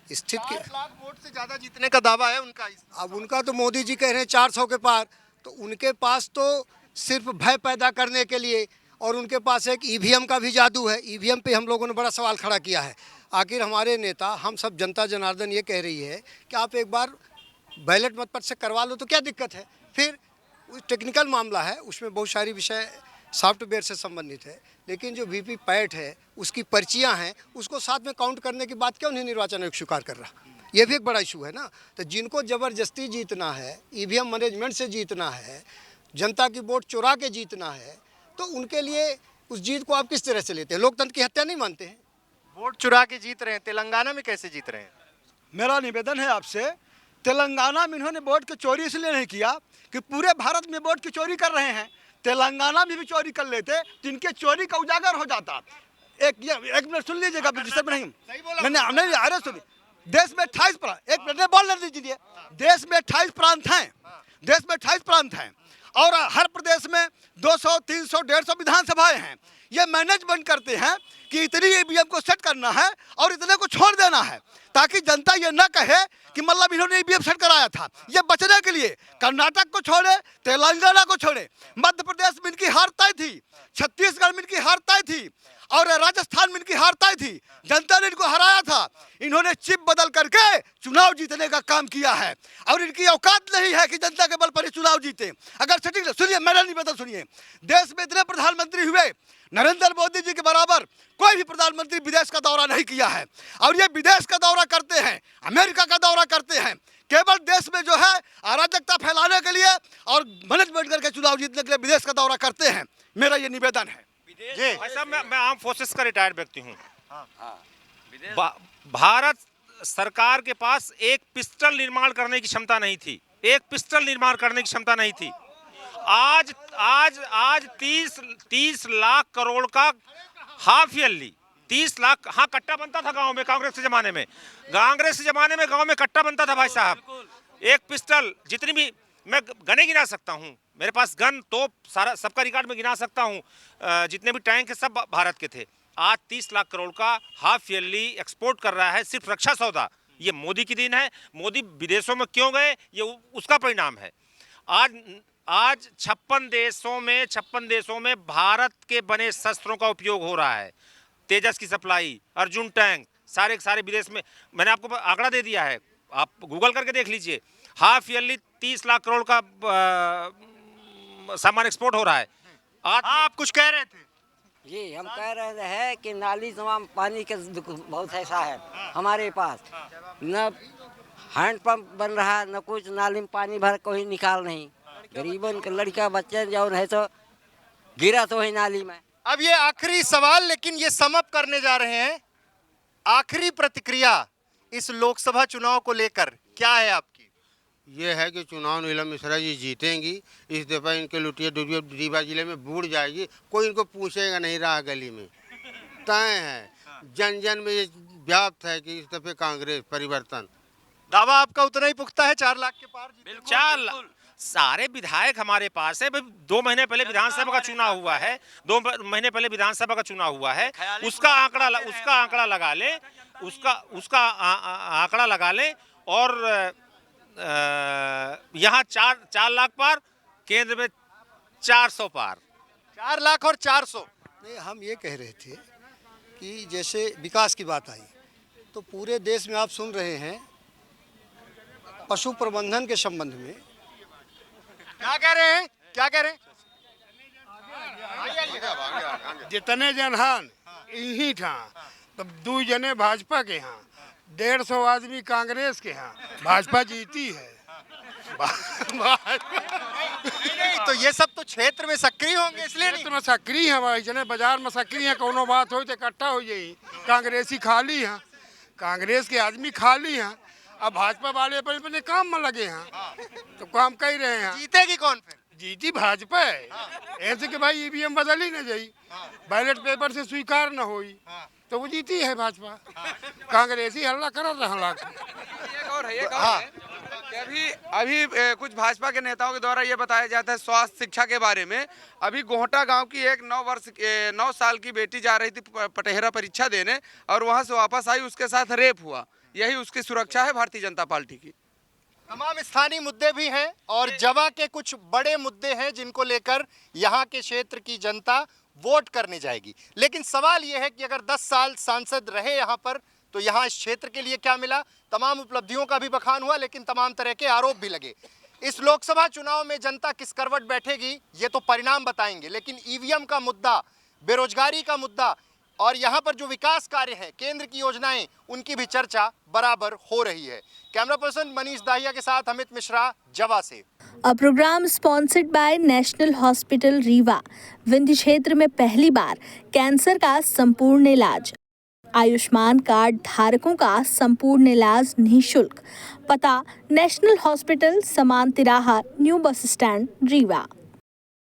Speaker 15: स्थिति
Speaker 2: 5 लाख वोट से ज्यादा जीतने का दावा है उनका।
Speaker 15: अब उनका तो मोदी जी कह रहे हैं 400 के पार, तो उनके पास तो सिर्फ भय पैदा करने के लिए, और उनके पास एक ईवीएम का भी जादू है। ईवीएम पे हम लोगों ने बड़ा सवाल खड़ा किया है। आखिर हमारे नेता, हम सब जनता जनार्दन ये कह रही है कि आप एक बार बैलेट मत से करवा लो तो क्या दिक्कत है। फिर टेक्निकल मामला है, उसमें बहुत सारी विषय सॉफ्टवेयर से संबंधित है, लेकिन जो वीपी पैट है, उसकी पर्चियां हैं, उसको साथ में काउंट करने की बात क्यों नहीं निर्वाचन आयोग स्वीकार कर रहा? ये भी एक बड़ा इशू है ना। तो जिनको ज़बरदस्ती जीतना है, ईवीएम मैनेजमेंट से जीतना है, जनता की वोट चुरा के जीतना है, तो उनके लिए उस जीत को आप किस तरह से लेते हैं? लोकतंत्र की हत्या नहीं मानते हैं?
Speaker 2: वोट चुरा के जीत रहे हैं, तेलंगाना में कैसे जीत रहे हैं?
Speaker 4: मेरा निवेदन है आपसे, तेलंगाना में इन्होंने वोट की चोरी इसलिए नहीं किया कि पूरे भारत में वोट की चोरी कर रहे हैं, तेलंगाना में भी चोरी कर लेते तो इनके चोरी का उजागर हो जाता। एक मिनट सुन लीजिएगा, नहीं अरे सुनिए, देश में 28 प्रांत, एक मिनट बोल दीजिए, देश में 28 प्रांत हैं, देश में 28 प्रांत हैं और हर प्रदेश में 200, 300, 150 विधानसभाएं हैं। ये मैनेजमेंट करते हैं कि इतनी ईवीएम को सेट करना है और इतने को छोड़ देना है, ताकि जनता ये न कहे कि मतलब इन्होंने ईवीएम सेट कराया था। ये बचने के लिए कर्नाटक को छोड़े, तेलंगाना को छोड़े, मध्य प्रदेश में इनकी हार तय थी, छत्तीसगढ़ में इनकी हार तय थी और राजस्थान में इनकी हार तय थी। जनता ने इनको हराया था। इन्होंने चिप बदल करके चुनाव जीतने का काम किया है और इनकी औकात नहीं है कि जनता के बल पर चुनाव जीते। अगर सटीक सुनिए, मेरा निवेदन सुनिए, देश में इतने प्रधानमंत्री हुए, नरेंद्र मोदी जी के बराबर कोई भी प्रधानमंत्री विदेश का दौरा नहीं किया है और ये विदेश का दौरा करते हैं, अमेरिका का दौरा करते हैं, केवल देश में जो है अराजकता फैलाने के लिए और मैनेजमेंट करके चुनाव जीतने के लिए विदेश का दौरा करते हैं। मेरा ये निवेदन है।
Speaker 11: भाई साहब, मैं आर्म फोर्सेस का रिटायर्ड व्यक्ति हूँ। भारत सरकार के पास एक पिस्टल निर्माण करने की क्षमता नहीं थी, एक पिस्टल निर्माण करने की क्षमता नहीं थी। आज 30 लाख करोड़ का हाफ ईयरली, 30 लाख, हाँ कट्टा बनता था गांव में कांग्रेस के जमाने में, गांव में कट्टा बनता था भाई साहब। एक पिस्टल, जितनी भी मैं गने गिना सकता हूँ, मेरे पास गन तोप सारा सबका रिकॉर्ड में गिना सकता हूँ, जितने भी टैंक है सब भारत के थे। आज 30 लाख करोड़ का हाफ ईयरली एक्सपोर्ट कर रहा है सिर्फ रक्षा सौदा। ये मोदी की देन है। मोदी विदेशों में क्यों गए, ये उसका परिणाम है। आज आज 56 देशों में भारत के बने शस्त्रों का उपयोग हो रहा है। तेजस की सप्लाई, अर्जुन टैंक, सारे के सारे विदेश में। मैंने आपको आंकड़ा दे दिया है, आप गूगल करके देख लीजिए। हाफ ईयरली 30 लाख करोड़ का सामान एक्सपोर्ट हो रहा है।
Speaker 2: आप कुछ कह रहे थे?
Speaker 16: जी, हम कह रहे हैं कि नाली तमाम पानी के बहुत ऐसा है हमारे पास, न हैंड पंप बन रहा न कुछ, नाली में पानी भर कोई निकाल नहीं। गरीबन के लड़का बच्चे जो है तो गिरा तो है नाली में।
Speaker 2: अब ये आखिरी सवाल, लेकिन ये सम अप करने जा रहे हैं। आखिरी प्रतिक्रिया इस लोकसभा चुनाव को लेकर क्या है आपकी?
Speaker 3: ये है कि चुनाव नीलम मिश्रा जी जीतेंगी। इस दफ़ा इनके लुटिया डुबिया रीवा जिले में बूढ़ जाएगी, कोई इनको पूछेगा नहीं राह गली में। तय है, जन जन में ये व्याप्त है कि इस दफ़े कांग्रेस परिवर्तन।
Speaker 2: दावा आपका उतना ही पुख्ता है, 4 लाख के पार?
Speaker 11: 4 लाख सारे विधायक हमारे पास है। 2 महीने पहले विधानसभा का चुनाव हुआ है, 2 महीने पहले विधानसभा का चुनाव हुआ है। उसका आंकड़ा लगा ले, उसका आंकड़ा लगा ले। और यहाँ 4 लाख पार, केंद्र में 400 पार।
Speaker 2: 4 लाख और 400।
Speaker 15: नहीं, हम ये कह रहे थे कि जैसे विकास की बात आई तो पूरे देश में आप सुन रहे हैं पशु प्रबंधन के संबंध में।
Speaker 2: क्या कह रहे हैं? क्या कह रहे हैं?
Speaker 17: जितने जन हन यही था, तब 2 जने भाजपा के हैं, 150 आदमी कांग्रेस के हैं। भाजपा जीती है।
Speaker 2: नहीं, तो ये सब तो क्षेत्र में सक्रिय होंगे, इसलिए
Speaker 17: क्षेत्र में सक्रिय है भाई, जने बाजार में सक्रिय है। कोनो बात हो तो इकट्ठा हो जाई। कांग्रेसी खाली है, कांग्रेस के आदमी खाली हैं। अब भाजपा वाले अपने काम में लगे हैं, तो काम कर रहे हैं।
Speaker 2: जीतेगी कौन फिर?
Speaker 17: जीती भाजपा है। ऐसे कि भाई ईवीएम बदल ही न जाई, बैलेट पेपर से स्वीकार न होई, तो वो जीती है भाजपा। कांग्रेसी हल्ला कर रहा।
Speaker 10: अभी कुछ भाजपा के नेताओं के द्वारा ये बताया जाता है स्वास्थ्य शिक्षा के बारे में। अभी गोहटा गांव की एक 9 साल की बेटी जा रही थी पटेहरा परीक्षा देने, और वहां से वापस आई, उसके साथ रेप हुआ। यही उसकी सुरक्षा है भारतीय जनता पार्टी की।
Speaker 2: तमाम स्थानीय मुद्दे भी हैं और जवा के कुछ बड़े मुद्दे हैं जिनको लेकर यहाँ के क्षेत्र की जनता वोट करने जाएगी। लेकिन सवाल यह है कि अगर 10 साल सांसद रहे यहाँ पर, तो यहाँ इस क्षेत्र के लिए क्या मिला? तमाम उपलब्धियों का भी बखान हुआ, लेकिन तमाम तरह के आरोप भी लगे। इस लोकसभा चुनाव में जनता किस करवट बैठेगी ये तो परिणाम बताएंगे, लेकिन ईवीएम का मुद्दा, बेरोजगारी का मुद्दा और यहाँ पर जो विकास कार्य हैं, केंद्र की योजनाएं, उनकी भी चर्चा बराबर हो रही है। कैमरा पर्सन मनीष दाहिया के साथ अमित मिश्रा, जवा से।
Speaker 1: A program sponsored by national hospital Rewa. Vindhya क्षेत्र में पहली बार कैंसर का संपूर्ण इलाज। आयुष्मान कार्ड धारकों का संपूर्ण इलाज निःशुल्क। पता नेशनल हॉस्पिटल, समान तिराहा, न्यू बस स्टैंड, रीवा।